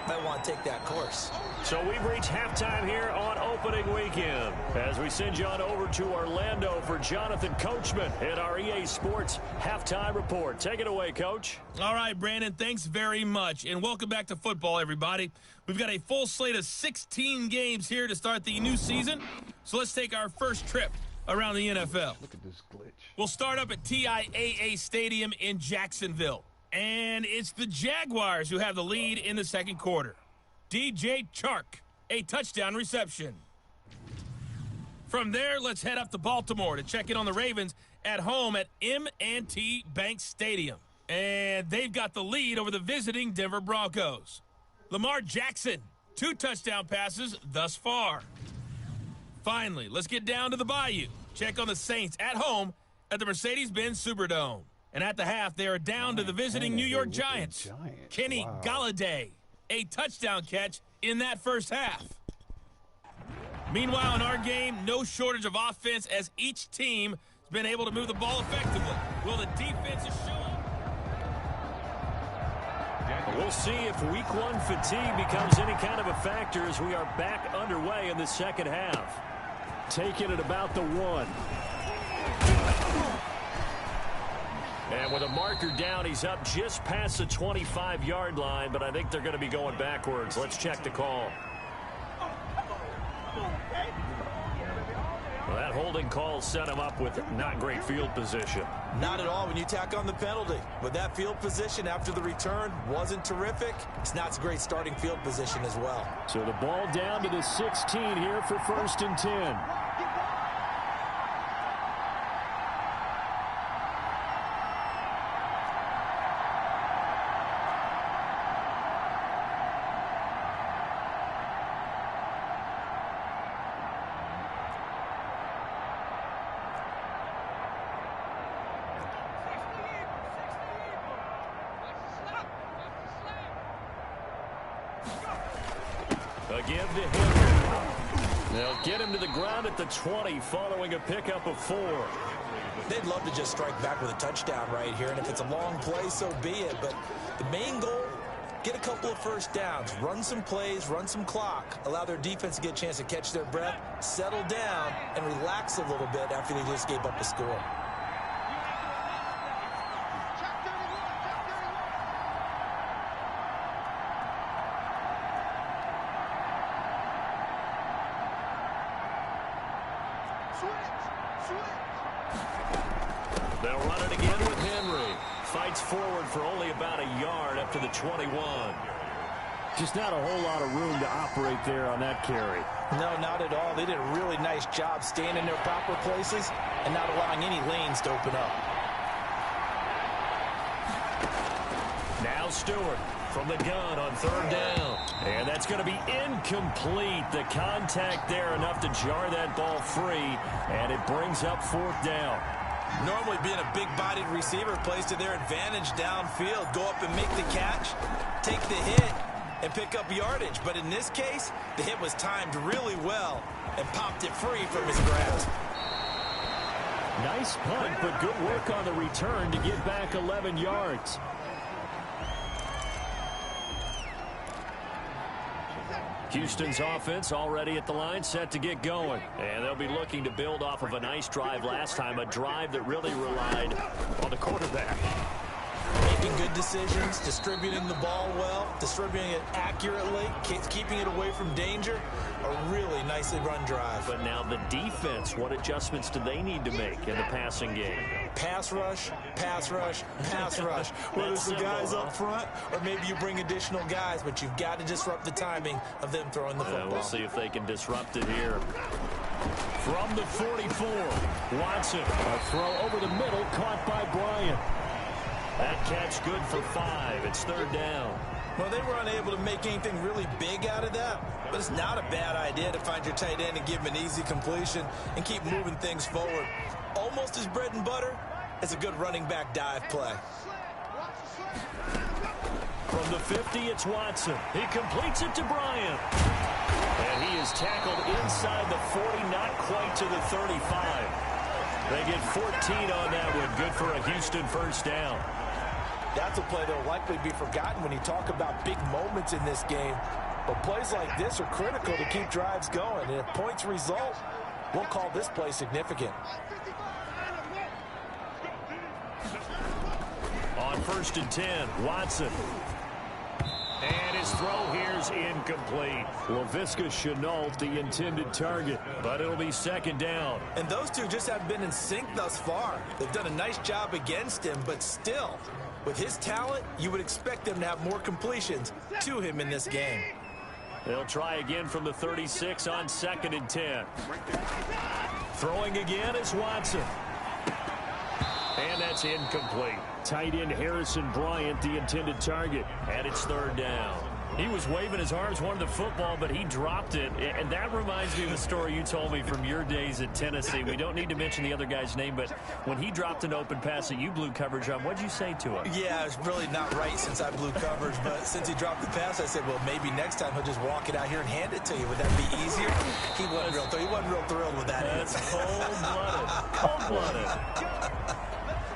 Might want to take that course. So we've reached halftime here on opening weekend as we send you on over to Orlando for Jonathan Coachman at our EA Sports Halftime Report. Take it away, Coach. All right, Brandon, thanks very much. And welcome back to football, everybody. We've got a full slate of 16 games here to start the new season. So let's take our first trip around the NFL. Look at this glitch. We'll start up at TIAA Stadium in Jacksonville. And it's the Jaguars who have the lead in the second quarter. DJ Chark, a touchdown reception. From there, let's head up to Baltimore to check in on the Ravens at home at M&T Bank Stadium. And they've got the lead over the visiting Denver Broncos. Lamar Jackson, 2 touchdown passes thus far. Finally, let's get down to the Bayou. Check on the Saints at home at the Mercedes-Benz Superdome. And at the half, they are down to the visiting New York Giants. Kenny Golladay, a touchdown catch in that first half. Meanwhile, in our game, no shortage of offense as each team has been able to move the ball effectively. Will the defense show up? We'll see if week 1 fatigue becomes any kind of a factor as we are back underway in the second half. Taking it about the 1. And with a marker down, he's up just past the 25-yard line, but I think they're going to be going backwards. Let's check the call. Well, that holding call set him up with not great field position. Not at all when you tack on the penalty. But that field position after the return wasn't terrific. It's not a great starting field position as well. So the ball down to the 16 here for 1st and 10. A give to Henry. They'll get him to the ground at the 20 following a pickup of 4. They'd love to just strike back with a touchdown right here, and if it's a long play, so be it. But the main goal, get a couple of first downs, run some plays, run some clock, allow their defense to get a chance to catch their breath, settle down, and relax a little bit after they just gave up a score. They'll run it again with Henry. Fights forward for only about a yard up to the 21. Just not a whole lot of room to operate there on that carry. No, not at all. They did a really nice job staying in their proper places and not allowing any lanes to open up. Now Stewart from the gun on 3rd down. And that's going to be incomplete. The contact there enough to jar that ball free. And it brings up 4th down. Normally being a big-bodied receiver plays to their advantage downfield. Go up and make the catch, take the hit, and pick up yardage. But in this case, the hit was timed really well and popped it free from his grasp. Nice punt, but good work on the return to get back 11 yards. Houston's offense already at the line, set to get going. And they'll be looking to build off of a nice drive last time, a drive that really relied on the quarterback. Making good decisions, distributing the ball well, distributing it accurately, keeping it away from danger. A really nicely run drive. But now the defense, what adjustments do they need to make in the passing game? Pass rush, pass rush, pass rush. Whether it's the guys up front or maybe you bring additional guys, but you've got to disrupt the timing of them throwing the football. We'll see if they can disrupt it here. From the 44, Watson. A throw over the middle, caught by Bryant. That catch good for 5. It's 3rd down. Well, they were unable to make anything really big out of that, but it's not a bad idea to find your tight end and give him an easy completion and keep moving things forward. Almost as bread and butter as a good running back dive play. From the 50, it's Watson. He completes it to Bryant. And he is tackled inside the 40, not quite to the 35. They get 14 on that one. Good for a Houston 1st down. That's a play that will likely be forgotten when you talk about big moments in this game. But plays like this are critical to keep drives going. And if points result, we'll call this play significant. On 1st and 10, Watson. And his throw here's incomplete. LaVisca Chenault, the intended target, but it'll be 2nd down. And those two just haven't been in sync thus far. They've done a nice job against him, but still, with his talent, you would expect them to have more completions to him in this game. They'll try again from the 36 on 2nd and 10. Throwing again is Watson. And that's incomplete. Tight end Harrison Bryant, the intended target. And it's 3rd down. He was waving his arms, wanted the football, but he dropped it. And that reminds me of the story you told me from your days at Tennessee. We don't need to mention the other guy's name, but when he dropped an open pass that you blew coverage on, what'd you say to him? Yeah, it's really not right since I blew coverage, but since he dropped the pass, I said, well, maybe next time he'll just walk it out here and hand it to you. Would that be easier? He wasn't real thrilled with that. That's cold-blooded. Cold-blooded.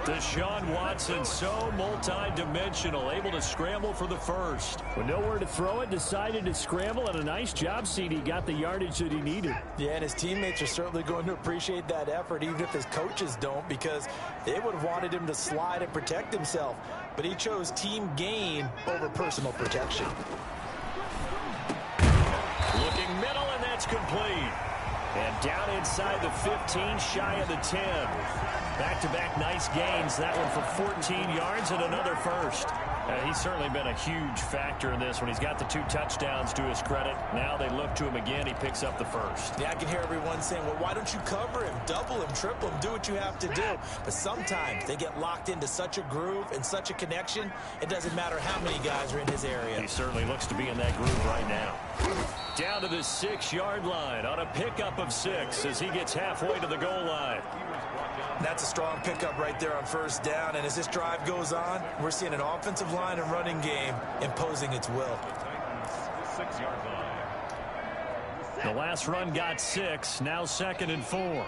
Deshaun Watson, so multi-dimensional, able to scramble for the 1st. With nowhere to throw it, decided to scramble, and a nice job, CD. Got the yardage that he needed. Yeah, and his teammates are certainly going to appreciate that effort, even if his coaches don't, because they would have wanted him to slide and protect himself. But he chose team gain over personal protection. Looking middle, and that's complete. And down inside the 15, shy of the 10. Back-to-back nice gains. That one for 14 yards and another 1st. He's certainly been a huge factor in this when he's got the 2 touchdowns to his credit. Now they look to him again. He picks up the 1st. Yeah, I can hear everyone saying, well, why don't you cover him, double him, triple him, do what you have to do. But sometimes they get locked into such a groove and such a connection, it doesn't matter how many guys are in his area. He certainly looks to be in that groove right now. Down to the 6-yard line on a pickup of 6 as he gets halfway to the goal line. That's a strong pickup right there on 1st down. And as this drive goes on, we're seeing an offensive line and running game imposing its will. 6-yard line. The last run got 6. Now 2nd and 4.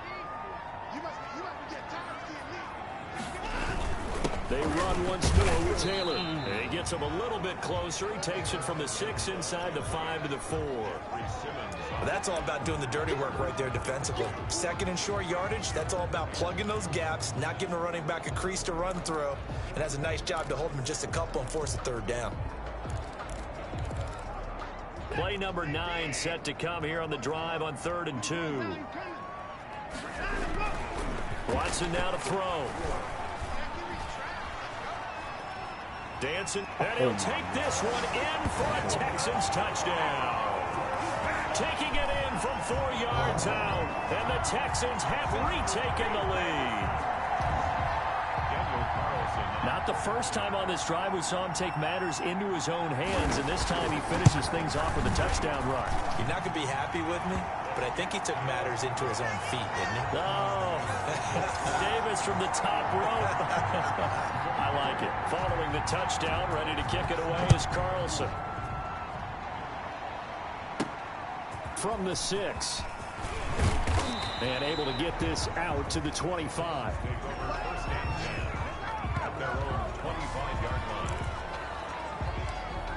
They run once more with Taylor. He gets him a little bit closer. He takes it from the 6 inside the 5 to the 4. Well, that's all about doing the dirty work right there defensively. 2nd and short yardage, that's all about plugging those gaps, not giving a running back a crease to run through, and has a nice job to hold him just a couple and force a 3rd down. Play number 9 set to come here on the drive on 3rd and 2. Watson now to throw. Dancing, and he'll take this one in for a Texans touchdown. Taking it in from 4 yards out, and the Texans have retaken the lead. Not the first time on this drive we saw him take matters into his own hands, and this time he finishes things off with a touchdown run. You're not going to be happy with me, but I think he took matters into his own feet, didn't he? Oh, Davis from the top rope. I like it. Following the touchdown, ready to kick it away is Carlson. From the 6. And able to get this out to the 25.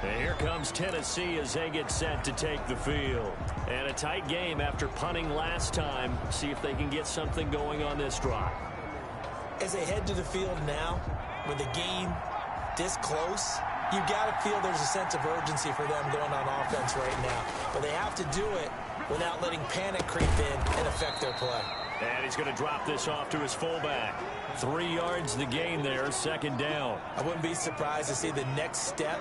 And here comes Tennessee as they get set to take the field. And a tight game after punting last time. See if they can get something going on this drive. As they head to the field now, with the game this close, you got to feel there's a sense of urgency for them going on offense right now. But they have to do it without letting panic creep in and affect their play. And he's going to drop this off to his fullback. 3 yards the gain there, 2nd down. I wouldn't be surprised to see the next step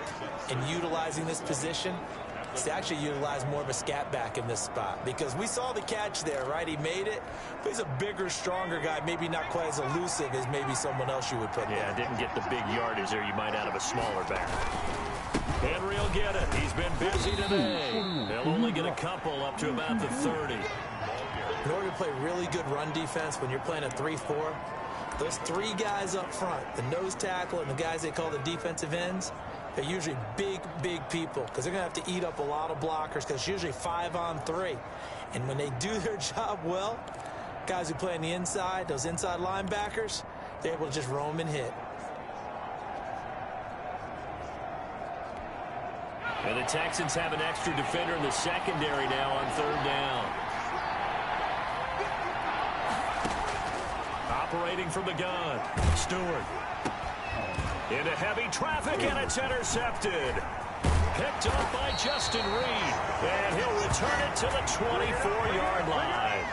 in utilizing this position is to actually utilize more of a scat back in this spot. Because we saw the catch there, right? He made it, but he's a bigger, stronger guy, maybe not quite as elusive as maybe someone else you would put there. Yeah, didn't get the big yardage there you might out of a smaller back. Henry will get it. He's been busy today. They'll only get a couple up to about the 30. In order to play really good run defense when you're playing a 3-4, those 3 guys up front, the nose tackle and the guys they call the defensive ends, they're usually big, big people because they're going to have to eat up a lot of blockers because it's usually 5-on-3. And when they do their job well, guys who play on the inside, those inside linebackers, they're able to just roam and hit. And the Texans have an extra defender in the secondary now on 3rd down. Operating from the gun, Stewart. Into heavy traffic, and it's intercepted. Picked up by Justin Reed, and he'll return it to the 24-yard line.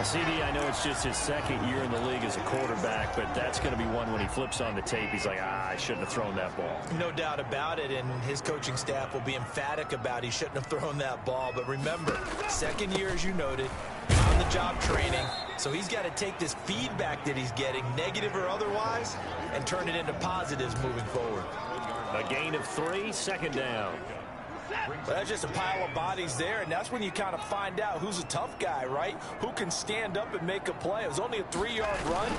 CD, I know it's just his 2nd year in the league as a quarterback, but that's going to be one when he flips on the tape. He's like, I shouldn't have thrown that ball. No doubt about it, and his coaching staff will be emphatic about he shouldn't have thrown that ball. But remember, 2nd year, as you noted, on-the-job training, so he's got to take this feedback that he's getting, negative or otherwise, and turn it into positives moving forward. A gain of 3, 2nd down. Well, that's just a pile of bodies there, and that's when you kind of find out who's a tough guy, right? Who can stand up and make a play. It was only a 3-yard run,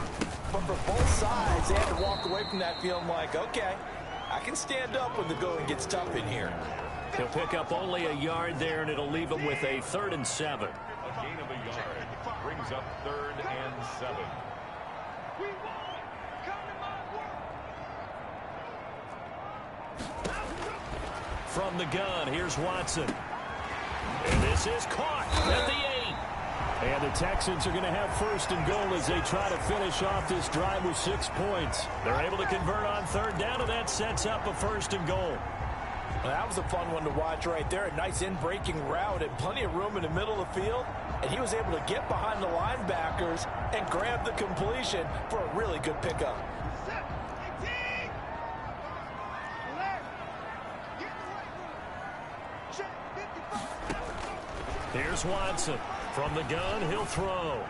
but for both sides, they had to walk away from that feeling like, okay, I can stand up when the going gets tough in here. He'll pick up only a yard there, and it'll leave him with a 3rd and 7. A gain of a yard brings up 3rd and 7. From the gun, here's Watson. And this is caught at the 8. And the Texans are going to have 1st and goal as they try to finish off this drive with 6 points. They're able to convert on 3rd down, and that sets up a 1st and goal. Well, that was a fun one to watch right there. A nice in-breaking route and plenty of room in the middle of the field. And he was able to get behind the linebackers and grab the completion for a really good pickup. Here's Watson. From the gun, he'll throw.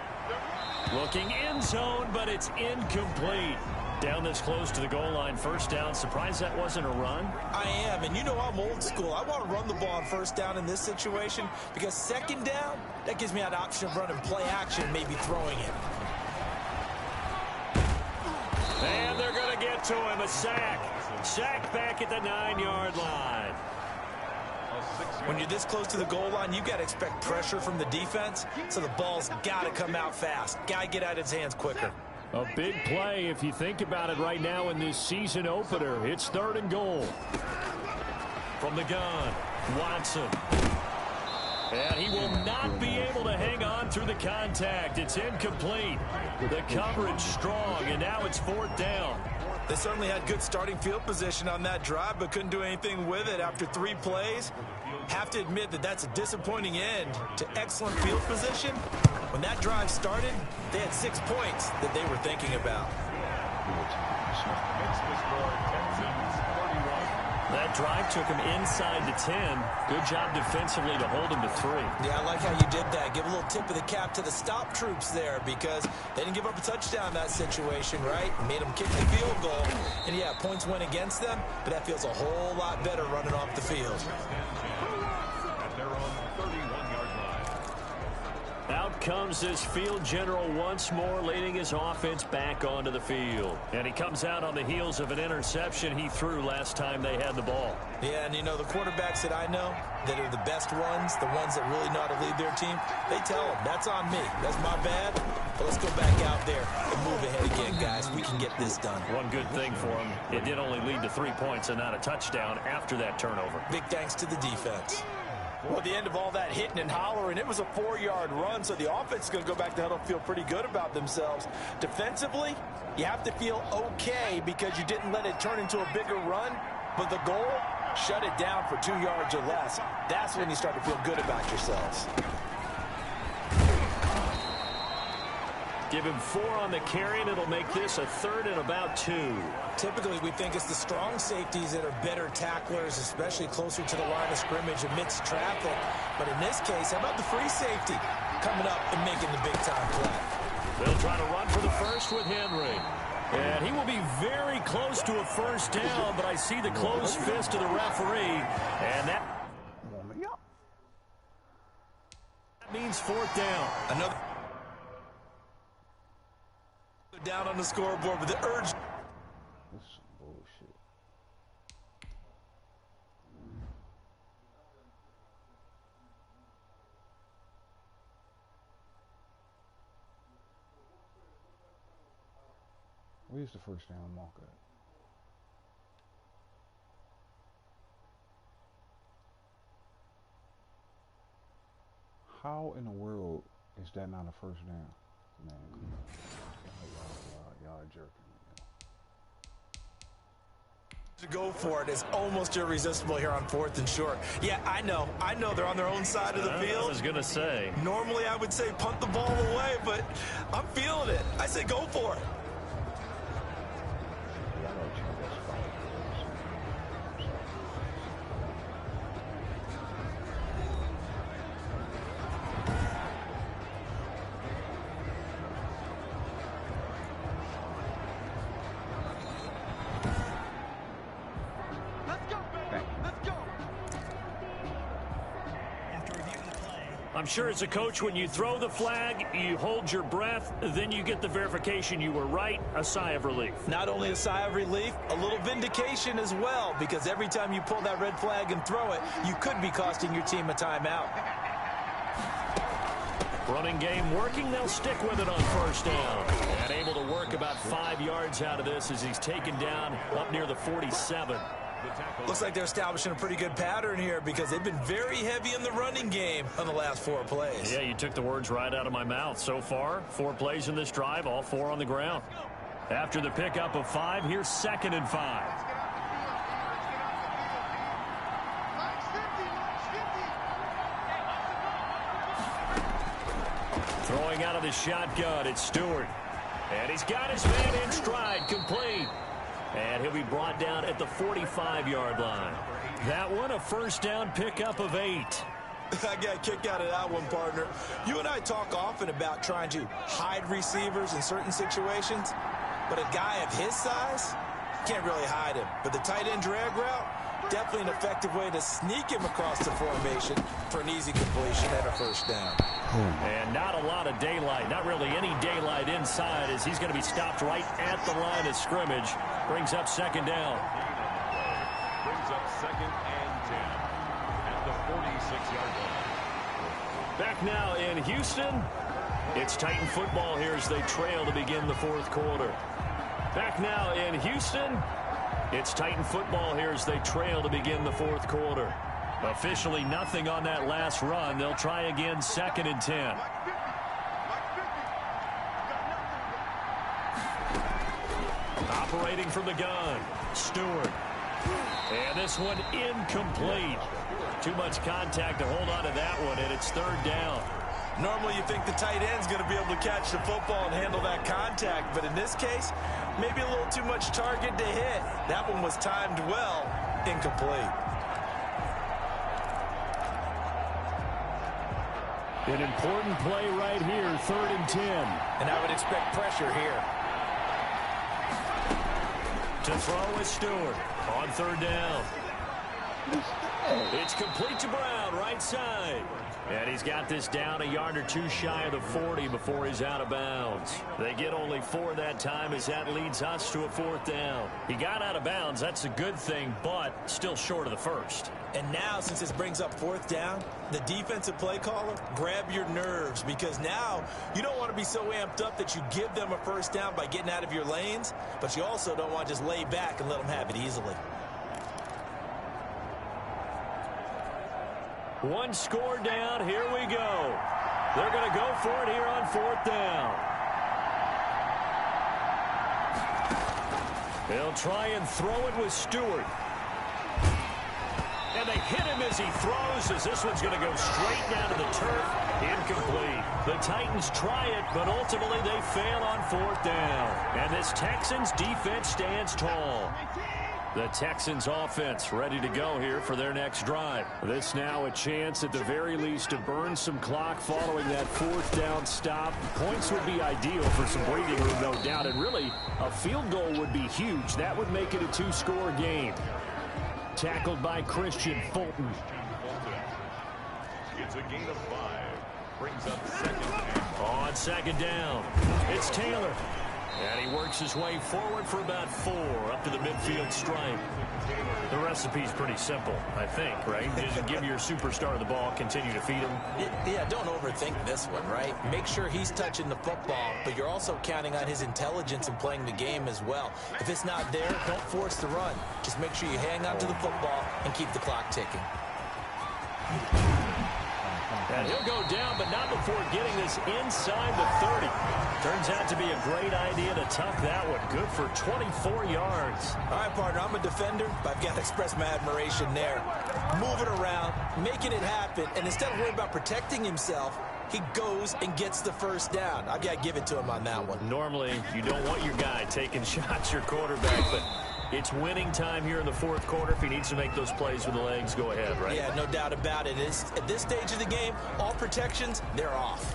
Looking end zone, but it's incomplete. Down this close to the goal line, 1st down. Surprised that wasn't a run? I am, and you know I'm old school. I want to run the ball on 1st down in this situation because 2nd down, that gives me that option of running play action, maybe throwing it. And they're going to get to him, a sack. Sack back at the 9-yard line. When you're this close to the goal line, you've got to expect pressure from the defense, so the ball's got to come out fast. Got to get out of his hands quicker. A big play if you think about it right now in this season opener. It's 3rd and goal. From the gun, Watson. And he will not be able to hang on through the contact. It's incomplete. The coverage strong, and now it's 4th down. They certainly had good starting field position on that drive, but couldn't do anything with it after 3 plays. Have to admit that that's a disappointing end to excellent field position. When that drive started, they had 6 points that they were thinking about. That drive took him inside the 10. Good job defensively to hold him to 3. Yeah, I like how you did that. Give a little tip of the cap to the stop troops there because they didn't give up a touchdown in that situation, right? Made them kick the field goal. And, yeah, points went against them, but that feels a whole lot better running off the field. And they're on the 31-yard line. Out comes this field general once more, leading his offense back onto the field. And he comes out on the heels of an interception he threw last time they had the ball. Yeah, and, you know, the quarterbacks that I know that are the best ones, the ones that really know how to lead their team, they tell them, that's on me. That's my bad. But let's go back out there and move ahead again, guys. We can get this done. One good thing for him, it did only lead to 3 points and not a touchdown after that turnover. Big thanks to the defense. Well, at the end of all that hitting and hollering, it was a 4-yard run, so the offense is going to go back to huddle, feel pretty good about themselves. Defensively, you have to feel okay because you didn't let it turn into a bigger run, but the goal, shut it down for 2 yards or less. That's when you start to feel good about yourselves. Give him 4 on the carry, and it'll make this a 3rd and about 2. Typically, we think it's the strong safeties that are better tacklers, especially closer to the line of scrimmage amidst traffic. But in this case, how about the free safety coming up and making the big-time play? They'll try to run for the first with Henry. And he will be very close to a first down, but I see the closed fist of the referee. And that means 4th down. Another down on the scoreboard, but the urge. This is some bullshit. Where's the first down mark at? How in the world is that not a first down? Man, come on. Y'all jerking me. To go for it is almost irresistible here on 4th and short. Yeah, I know they're on their own side of the field. I was going to say. Normally I would say punt the ball away, but I'm feeling it. I say go for it. I'm sure as a coach, when you throw the flag, you hold your breath, then you get the verification you were right, a sigh of relief. Not only a sigh of relief, a little vindication as well, because every time you pull that red flag and throw it, you could be costing your team a timeout. Running game working, they'll stick with it on first down. And able to work about 5 yards out of this as he's taken down up near the 47. Looks like they're establishing a pretty good pattern here because they've been very heavy in the running game on the last 4 plays. Yeah, you took the words right out of my mouth. So far, 4 plays in this drive, all 4 on the ground. After the pickup of 5, here's 2nd and 5. Throwing out of the shotgun, it's Stewart. And he's got his man in stride, complete. And he'll be brought down at the 45-yard line. That one, a first down pickup of 8. I got a kick out of that one, partner. You and I talk often about trying to hide receivers in certain situations, but a guy of his size can't really hide him. But the tight end drag route, definitely an effective way to sneak him across the formation for an easy completion and a first down. And not a lot of daylight, not really any daylight inside as he's going to be stopped right at the line of scrimmage. Brings up 2nd down. Brings up 2nd and 10. the 46-yard line. Back now in Houston. It's Titan football here as they trail to begin the fourth quarter. Back now in Houston. It's Titan football here as they trail to begin the fourth quarter. Officially nothing on that last run. They'll try again 2nd and 10. Operating from the gun, Stewart. And this one incomplete. Too much contact to hold on to that one, and it's 3rd down. Normally you think the tight end's going to be able to catch the football and handle that contact, but in this case, maybe a little too much target to hit. That one was timed well, incomplete. An important play right here, 3rd and 10. And I would expect pressure here. To throw is Stewart on 3rd down. It's complete to Brown, right side. And he's got this down a yard or two shy of the 40 before he's out of bounds. They get only 4 that time as that leads us to a 4th down. He got out of bounds. That's a good thing, but still short of the first. And now, since this brings up 4th down, the defensive play caller, grab your nerves, because now you don't want to be so amped up that you give them a 1st down by getting out of your lanes, but you also don't want to just lay back and let them have it easily. One score down. Here we go. They're going to go for it here on 4th down. They'll try and throw it with Stewart. And they hit him as he throws, as this one's going to go straight down to the turf. Incomplete. The Titans try it, but ultimately they fail on 4th down. And this Texans defense stands tall. The Texans offense ready to go here for their next drive. This now a chance at the very least to burn some clock following that 4th down stop. Points would be ideal for some breathing room, no doubt. And really, a field goal would be huge. That would make it a 2-score game. Tackled by Christian Fulton. It's a gain of 5. Brings up 2nd down. On 2nd down, it's Taylor. And he works his way forward for about 4 up to the midfield stripe. The recipe's pretty simple, I think, right? Just give your superstar the ball, continue to feed him. Yeah, don't overthink this one, right? Make sure he's touching the football, but you're also counting on his intelligence in playing the game as well. If it's not there, don't force the run. Just make sure you hang on to the football and keep the clock ticking. And he'll go down, but not before getting this inside the 30. Turns out to be a great idea to tuck that one. Good for 24 yards. All right, partner, I'm a defender, but I've got to express my admiration there. Moving around, making it happen, and instead of worrying about protecting himself, he goes and gets the 1st down. I've got to give it to him on that one. Normally, you don't want your guy taking shots, your quarterback, but it's winning time here in the 4th quarter. If he needs to make those plays with the legs, go ahead, right? Yeah, no doubt about it. At this stage of the game, all protections, they're off.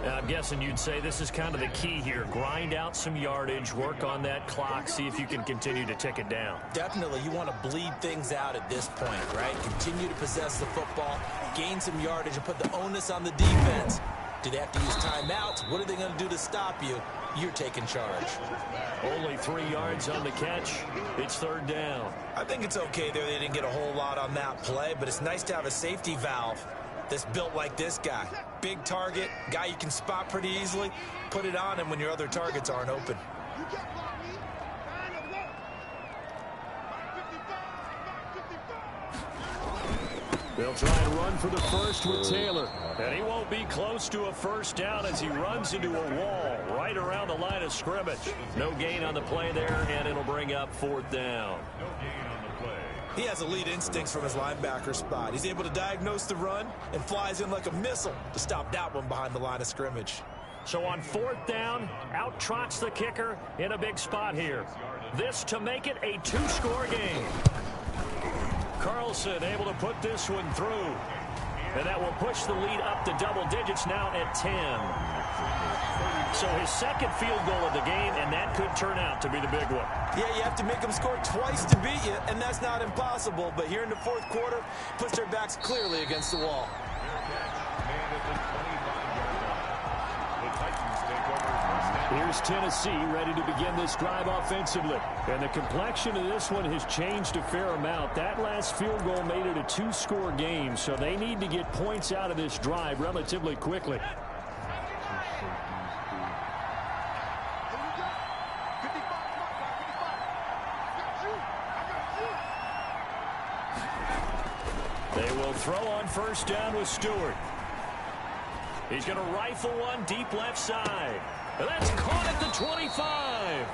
I'm guessing you'd say this is kind of the key here. Grind out some yardage, work on that clock, see if you can continue to tick it down. Definitely, you want to bleed things out at this point, right? Continue to possess the football, gain some yardage, and put the onus on the defense. Do they have to use timeouts? What are they going to do to stop you? You're taking charge. Only 3 yards on the catch. It's 3rd down. I think it's okay there. They didn't get a whole lot on that play, but it's nice to have a safety valve that's built like this guy. Big target, guy you can spot pretty easily. Put it on him when your other targets aren't open. They'll try and run for the first with Taylor. And he won't be close to a 1st down as he runs into a wall right around the line of scrimmage. No gain on the play there, and it'll bring up 4th down. No gain on the play. He has elite instincts from his linebacker spot. He's able to diagnose the run and flies in like a missile to stop that one behind the line of scrimmage. So on 4th down, out trots the kicker in a big spot here. This to make it a 2-score game. Carlson able to put this one through. And that will push the lead up to double digits now at 10. So his 2nd field goal of the game, and that could turn out to be the big one. Yeah, you have to make them score twice to beat you, and that's not impossible. But here in the 4th quarter, puts their backs clearly against the wall. Fair catch, made at the 25-yard line. The Titans take over 1st down. Here's Tennessee ready to begin this drive offensively. And the complexion of this one has changed a fair amount. That last field goal made it a 2-score game, so they need to get points out of this drive relatively quickly. They will throw on first down with Stewart. He's going to rifle one deep left side. That's caught at the 25.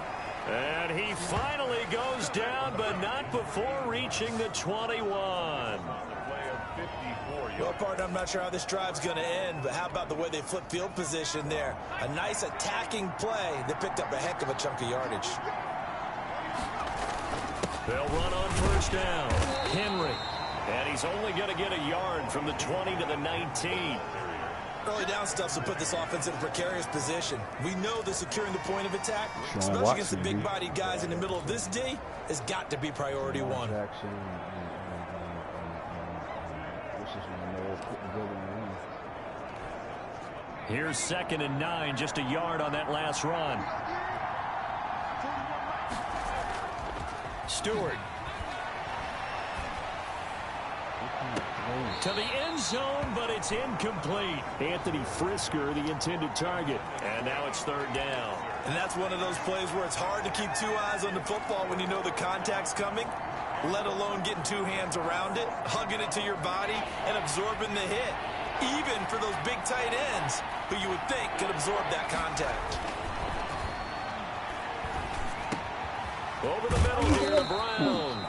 And he finally goes down, but not before reaching the 21. Well, partner, I'm not sure how this drive's going to end, but how about the way they flip field position there? A nice attacking play that picked up a heck of a chunk of yardage. They'll run on first down. Henry. And he's only going to get a yard from the 20 to the 19. Early down stuff to put this offense in a precarious position. We know that securing the point of attack, Sean especially Watson, against the big-bodied guys in the middle of this D, has got to be priority one. Jackson this is when they're putting together in. Here's 2nd and 9, just a yard on that last run. Stewart. To the end zone, but it's incomplete. Anthony Frisker, the intended target. And now it's 3rd down. And that's one of those plays where it's hard to keep 2 eyes on the football when you know the contact's coming, let alone getting 2 hands around it, hugging it to your body, and absorbing the hit. Even for those big tight ends who you would think could absorb that contact. Over the middle here to Brown.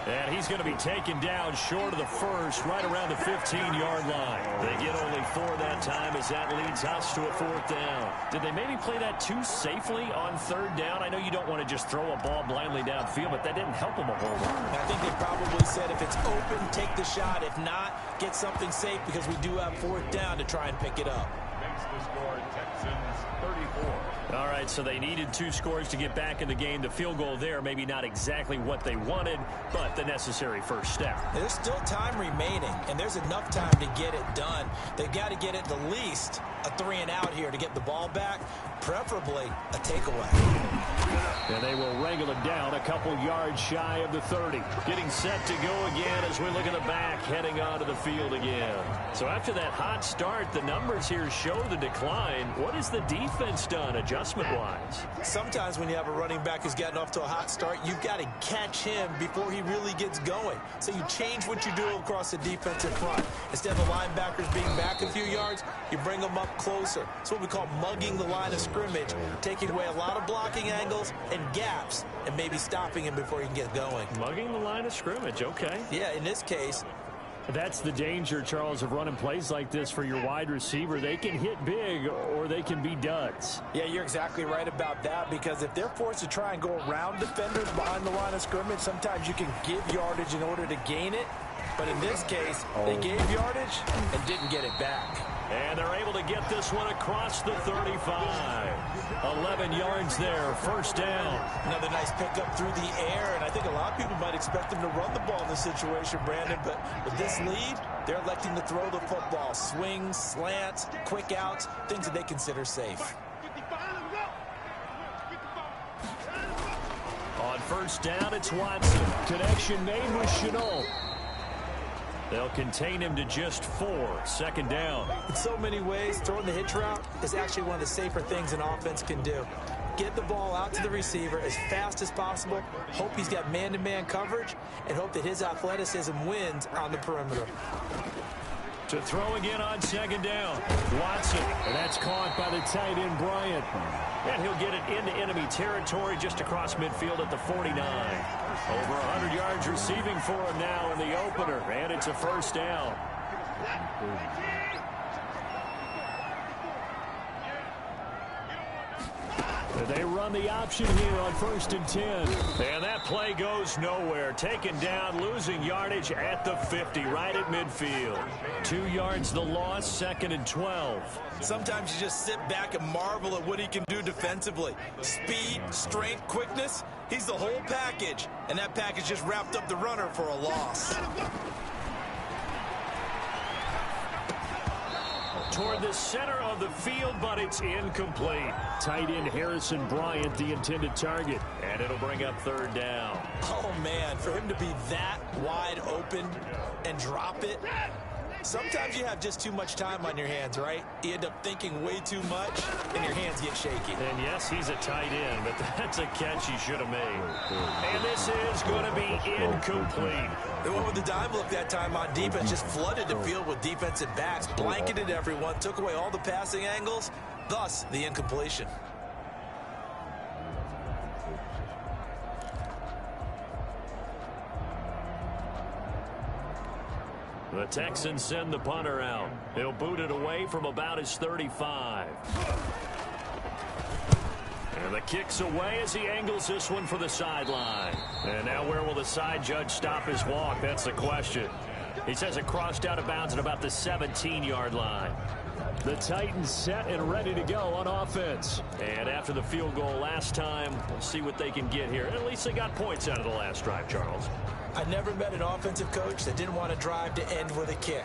And he's going to be taken down short of the first, right around the 15-yard line. They get only 4 that time as that leads us to a 4th down. Did they maybe play that too safely on 3rd down? I know you don't want to just throw a ball blindly downfield, but that didn't help them a whole lot. I think they probably said if it's open, take the shot. If not, get something safe because we do have 4th down to try and pick it up. Makes the score Texans 34. All right, so they needed 2 scores to get back in the game. The field goal there, maybe not exactly what they wanted, but the necessary first step. There's still time remaining, and there's enough time to get it done. They've got to get at the least a 3-and-out here to get the ball back, preferably a takeaway. And they will wrangle it down a couple yards shy of the 30. Getting set to go again as we look at the back, heading onto the field again. So after that hot start, the numbers here show the decline. What has the defense done adjustment-wise? Sometimes when you have a running back who's gotten off to a hot start, you've got to catch him before he really gets going. So you change what you do across the defensive front. Instead of the linebackers being back a few yards, you bring them up closer. It's what we call mugging the line of scrimmage, taking away a lot of blocking angles and gaps and maybe stopping him before he can get going. Mugging the line of scrimmage, okay. Yeah, in this case, that's the danger, Charles, of running plays like this for your wide receiver. They can hit big or they can be duds. yeah, you're exactly right about that, because if they're forced to try and go around defenders behind the line of scrimmage, sometimes you can give yardage in order to gain it. But in this case, they gave yardage and didn't get it back. And they're able to get this one across the 35. 11 yards there, first down. Another nice pickup through the air, and I think a lot of people might expect them to run the ball in this situation, Brandon, but with this lead, they're electing to throw the football. Swings, slants, quick outs, things that they consider safe. On first down, it's Watson. Connection made with Chenault. They'll contain him to just 4, second down. In so many ways, throwing the hitch route is actually one of the safer things an offense can do. Get the ball out to the receiver as fast as possible, hope he's got man-to-man coverage, and hope that his athleticism wins on the perimeter. To throw again on second down. Watson, and that's caught by the tight end, Bryant. And he'll get it into enemy territory just across midfield at the 49. Over 100 yards receiving for him now in the opener, and it's a first down. They run the option here on 1st and 10. And that play goes nowhere. Taken down, losing yardage at the 50, right at midfield. 2 yards the loss, 2nd and 12. Sometimes you just sit back and marvel at what he can do defensively. Speed, strength, quickness, he's the whole package. And that package just wrapped up the runner for a loss. toward the center of the field, but it's incomplete. Tight end Harrison Bryant, the intended target. And it'll bring up third down. Oh, man, for him to be that wide open and drop it. Sometimes you have just too much time on your hands, right? You end up thinking way too much, and your hands get shaky. And yes, he's a tight end, but that's a catch he should have made. And this is going to be incomplete. They went with the dime look that time on defense, just flooded the field with defensive backs, blanketed everyone, took away all the passing angles, thus the incompletion. The Texans send the punter out. He'll boot it away from about his 35. And the kick's away as he angles this one for the sideline. And now where will the side judge stop his walk? That's the question. He says it crossed out of bounds at about the 17-yard line. The Titans set and ready to go on offense. And after the field goal last time, we'll see what they can get here. At least they got points out of the last drive, Charles. I never met an offensive coach that didn't want to drive to end with a kick.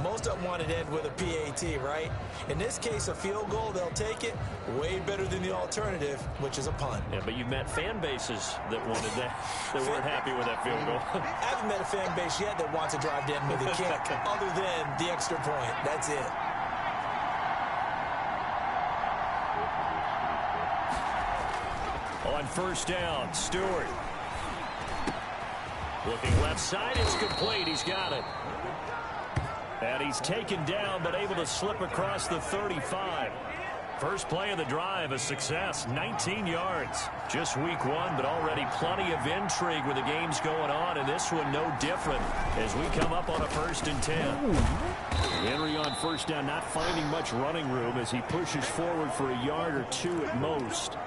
Most of them wanted to end with a PAT, right? In this case, a field goal, they'll take it. Way better than the alternative, which is a punt. Yeah, but you've met fan bases that wanted that, that weren't happy with that field goal. I haven't met a fan base yet that wants to drive to end with a kick, other than the extra point. That's it. On first down, Stewart. Looking left side, it's complete. He's got it. And he's taken down, but able to slip across the 35. First play of the drive, a success, 19 yards. Just week one, but already plenty of intrigue with the games going on, and this one no different as we come up on a 1st and 10. Henry on first down, not finding much running room as he pushes forward for a yard or two at most.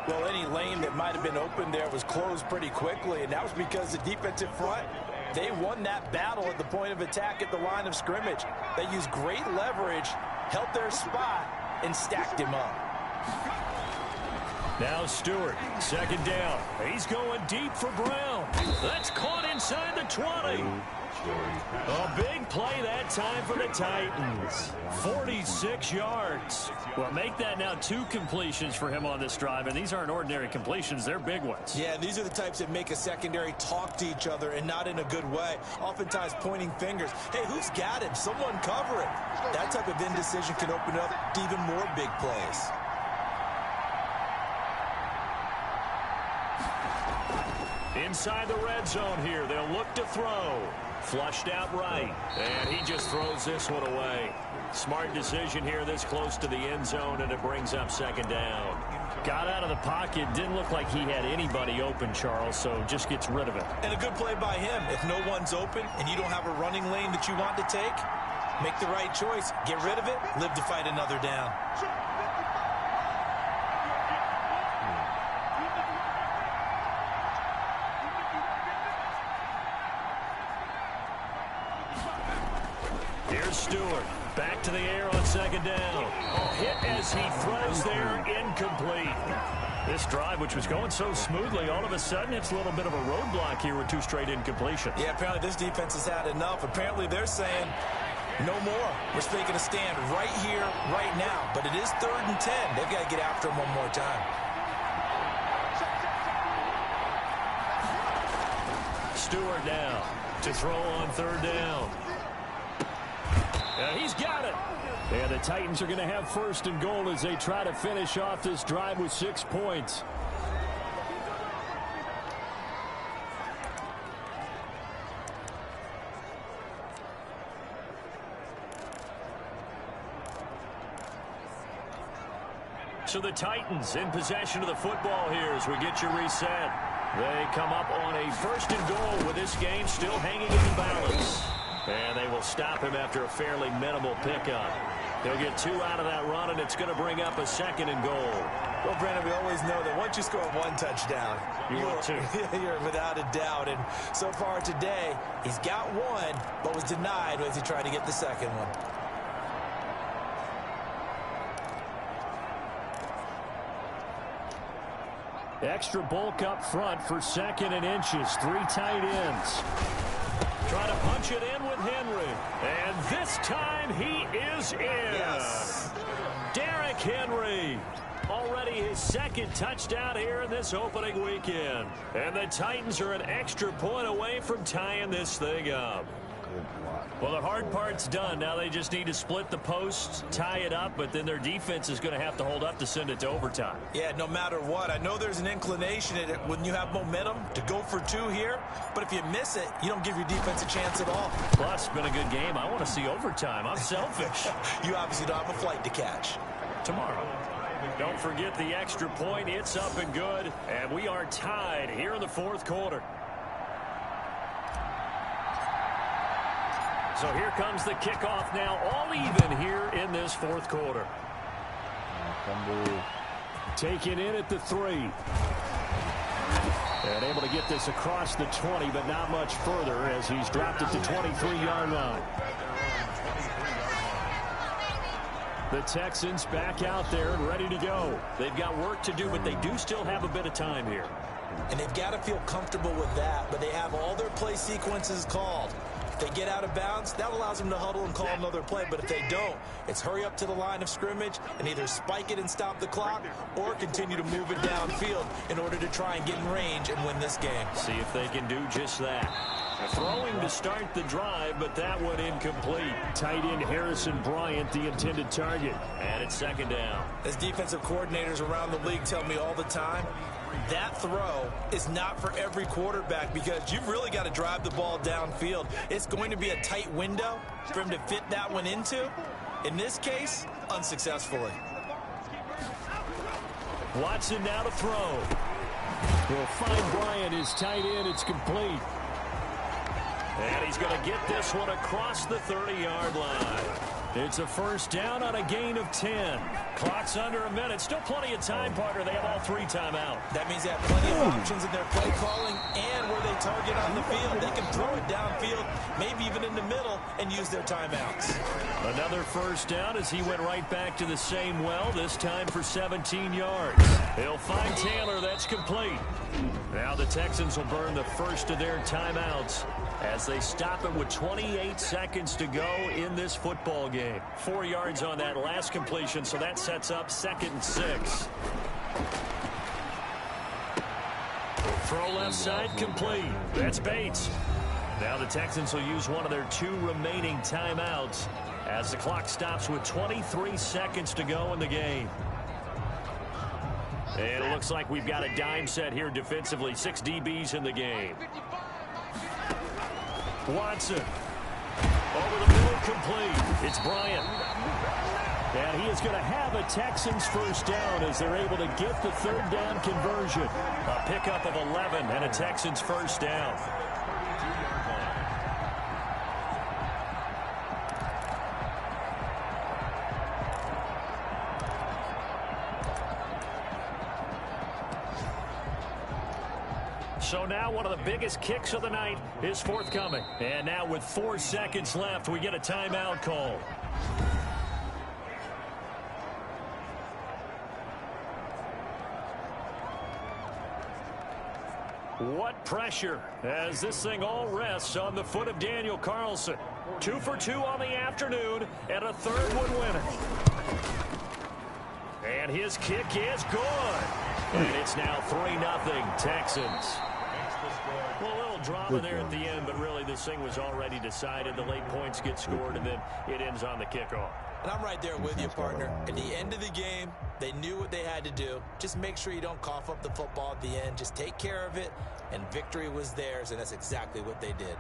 Well, any lane that might have been open there was closed pretty quickly, and that was because the defensive front, they won that battle at the point of attack at the line of scrimmage. They used great leverage, held their spot, and stacked him up. Now Stewart, second down. He's going deep for Brown. That's caught inside the 20. A big play that time for the Titans. 46 yards. Well, make that now 2 completions for him on this drive, and these aren't ordinary completions. They're big ones. Yeah, these are the types that make a secondary talk to each other and not in a good way. Oftentimes pointing fingers. Hey, who's got him? Someone cover it. That type of indecision can open up to even more big plays. Inside the red zone here, they'll look to throw. Flushed out right, and he just throws this one away. Smart decision here this close to the end zone, and it brings up second down. Got out of the pocket, didn't look like he had anybody open, Charles, so just gets rid of it. And a good play by him. If no one's open and you don't have a running lane that you want to take, make the right choice. Get rid of it, live to fight another down. Here's Stewart. Back to the air on second down. Hit as he throws there, incomplete. This drive, which was going so smoothly, all of a sudden it's a little bit of a roadblock here with 2 straight incompletion. Yeah, apparently this defense has had enough. Apparently they're saying no more. We're taking a stand right here, right now. But it is 3rd and 10. They've got to get after him one more time. Stewart now to throw on 3rd down. He's got it. And the Titans are going to have 1st and goal as they try to finish off this drive with 6 points. So the Titans in possession of the football here as we get you reset. They come up on a 1st and goal with this game still hanging in the balance. And they will stop him after a fairly minimal pickup. He'll get 2 out of that run, and it's going to bring up a 2nd and goal. Well, Brandon, we always know that once you score 1 touchdown, you're without a doubt. And so far today, he's got 1, but was denied as he tried to get the 2nd one. Extra bulk up front for 2nd and inches. 3 tight ends. Trying to punch it in with Henry. And this time he is in. Yes. Derrick Henry. Already his second touchdown here in this opening weekend. And the Titans are an extra point away from tying this thing up. Well, the hard part's done. Now they just need to split the posts, tie it up, but then their defense is going to have to hold up to send it to overtime. Yeah, no matter what. I know there's an inclination in it when you have momentum to go for two here, but if you miss it, you don't give your defense a chance at all. Plus, it's been a good game. I want to see overtime. I'm selfish. You obviously don't have a flight to catch. Tomorrow. Don't forget the extra point. It's up and good, and we are tied here in the fourth quarter. So here comes the kickoff now, all even here in this fourth quarter. Taken in at the 3. And able to get this across the 20, but not much further as he's dropped it to 23-yard line. The Texans back out there and ready to go. They've got work to do, but they do still have a bit of time here. And they've got to feel comfortable with that, but they have all their play sequences called. If they get out of bounds, that allows them to huddle and call another play. But if they don't, it's hurry up to the line of scrimmage and either spike it and stop the clock or continue to move it downfield in order to try and get in range and win this game. See if they can do just that. Throwing to start the drive, but that one incomplete. Tight end Harrison Bryant, the intended target. And it's second down. As defensive coordinators around the league tell me all the time, that throw is not for every quarterback because you've really got to drive the ball downfield. It's going to be a tight window for him to fit that one into. In this case, unsuccessfully. Watson now to throw. Will find Bryant, his tight end. It's complete. And he's going to get this one across the 30-yard line. It's a first down on a gain of 10. Clock's under a minute. Still plenty of time, partner. They have all 3 timeout. That means they have plenty of options in their play calling and where they target on the field. They can throw it downfield, maybe even in the middle, and use their timeouts. Another first down as he went right back to the same well, this time for 17 yards. He'll find Taylor. That's complete. Now the Texans will burn the first of their timeouts as they stop it with 28 seconds to go in this football game. 4 yards on that last completion, so that sets up 2nd and 6. Throw left side complete. That's Bates. Now the Texans will use one of their 2 remaining timeouts as the clock stops with 23 seconds to go in the game. And it looks like we've got a dime set here defensively. 6 DBs in the game. Watson. Over the middle, complete. It's Bryant. And he is going to have a Texans first down as they're able to get the 3rd down conversion. A pickup of 11 and a Texans first down. So now one of the biggest kicks of the night is forthcoming. And now with 4 seconds left, we get a timeout call. What pressure as this thing all rests on the foot of Daniel Carlson. 2 for 2 on the afternoon, and a 3rd would win it. And his kick is good. And it's now 3-0 Texans. Well, a little drama there at the end, but really this thing was already decided. The late points get scored, and then it ends on the kickoff. And I'm right there with you, partner. At the end of the game, they knew what they had to do. Just make sure you don't cough up the football at the end. Just take care of it, and victory was theirs, and that's exactly what they did.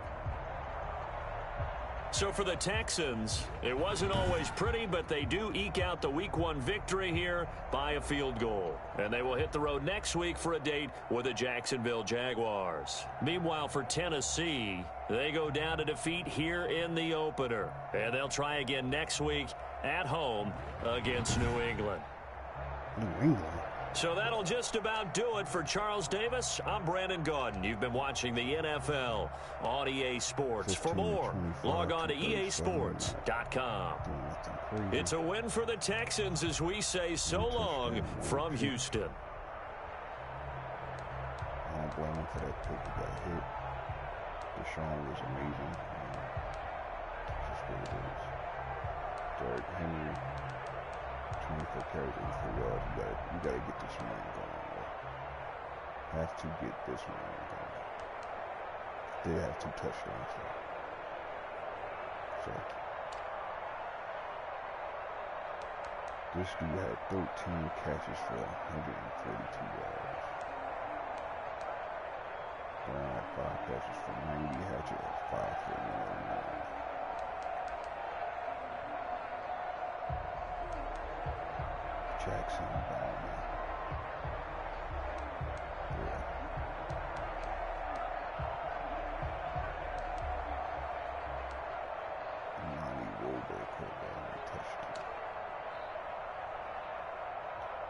So for the Texans, it wasn't always pretty, but they do eke out the Week 1 victory here by a field goal. And they will hit the road next week for a date with the Jacksonville Jaguars. Meanwhile, for Tennessee, they go down to defeat here in the opener. And they'll try again next week at home against New England. New England? So that'll just about do it for Charles Davis. I'm Brandon Gaudin. You've been watching the NFL on EA Sports. For more, log on to easports.com. It's a win for the Texans as we say so long from Houston. I don't blame him for that pick. He got hit. Deshaun was amazing. gotta get this man going, bro. Have to get this man going. They have 2 touchdowns, though. So, this dude had 13 catches for 142 yards. Brown had 5 catches for 90. Hatchet had 5 for 109. Jackson, Bowman. Yeah. Lonnie Wilbur could have only touched him.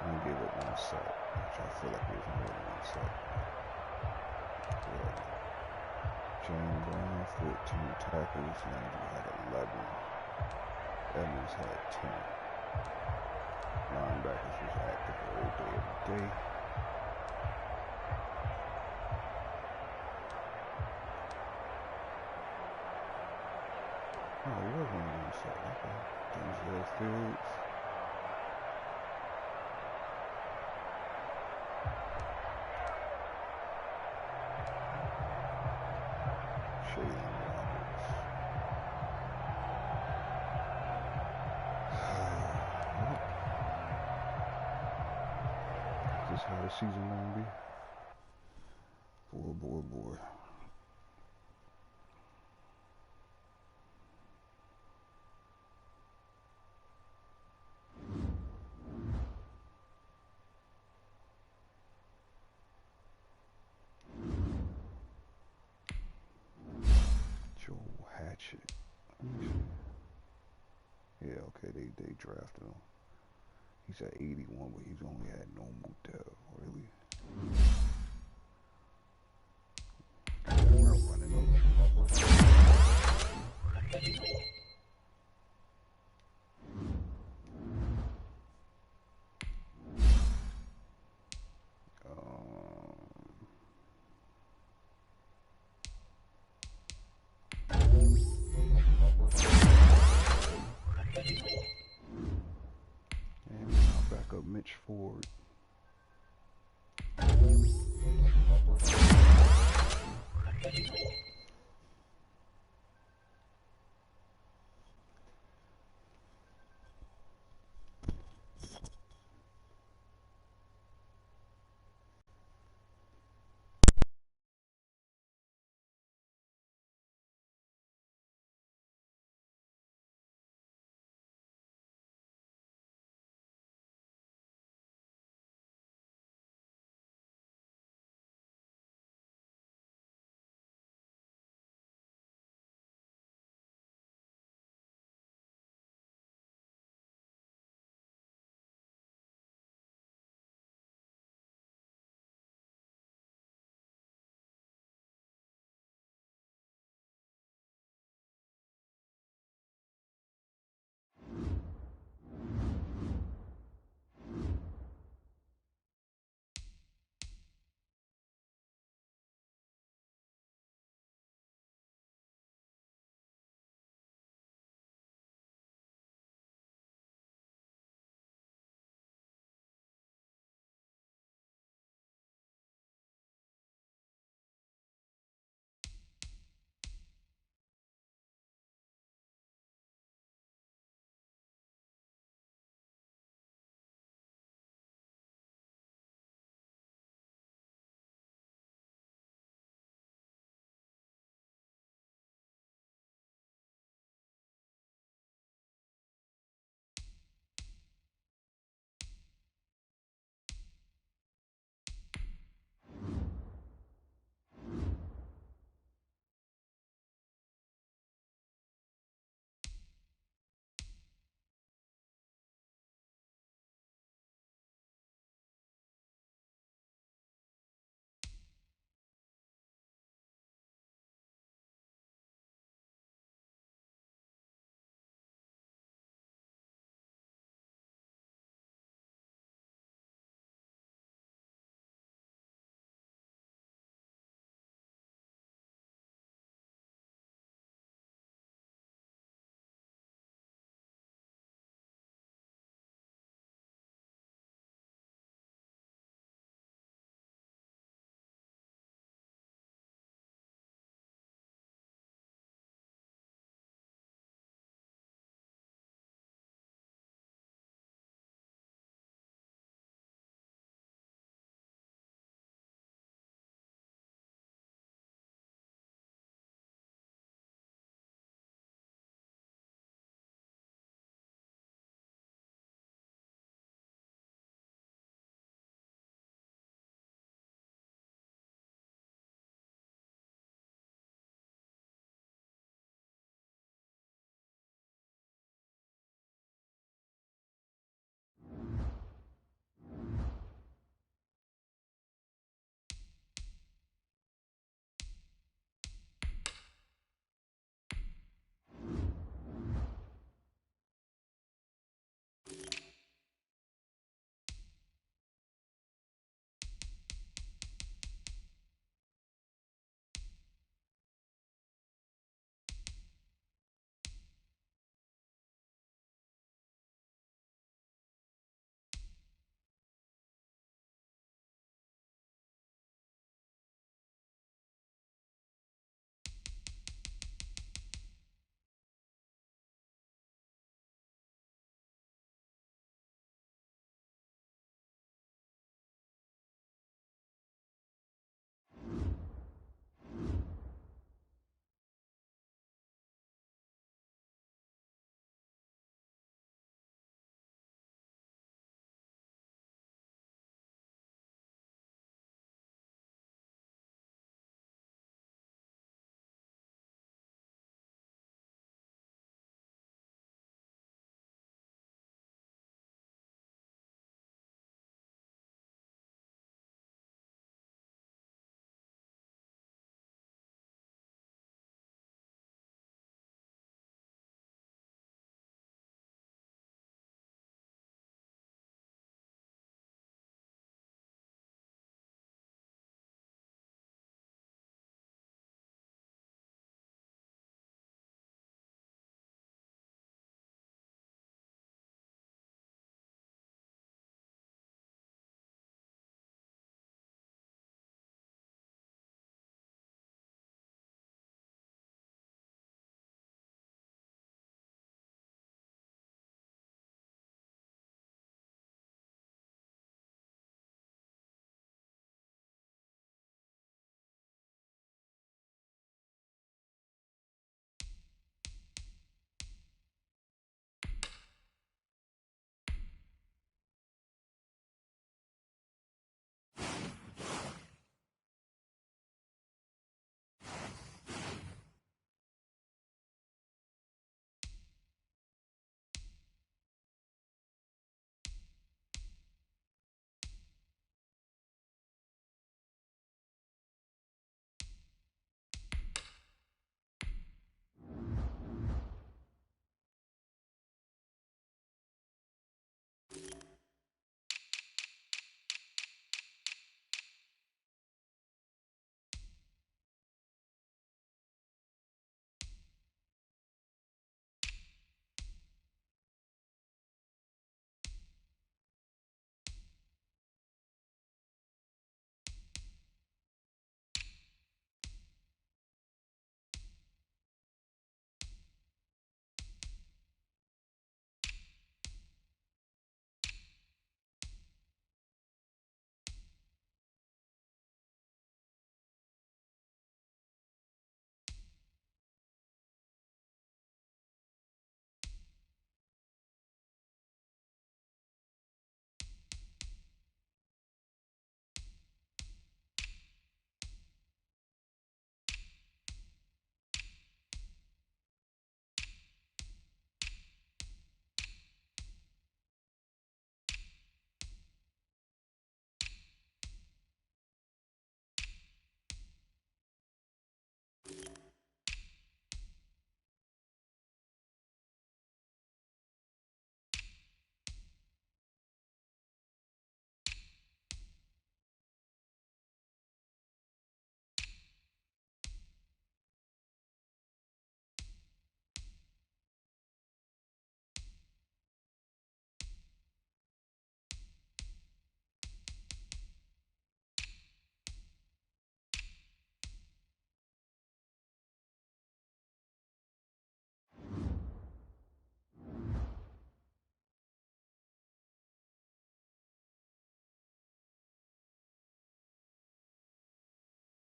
And he gave up 1 sack, which I feel like it was more than 1 sack. Yeah. James Brown, 14 tackles. Landry had 11. Evans had 10. Linebackers was active all day, every day. Oh, he was one of them sack. Okay. Denzel Fields. Shaylin Roberts. Is this how the season gonna be? Boy. Joel Hatchet. Let me see. Yeah, okay, they drafted him. He's at 81, but he's only had normal depth, really.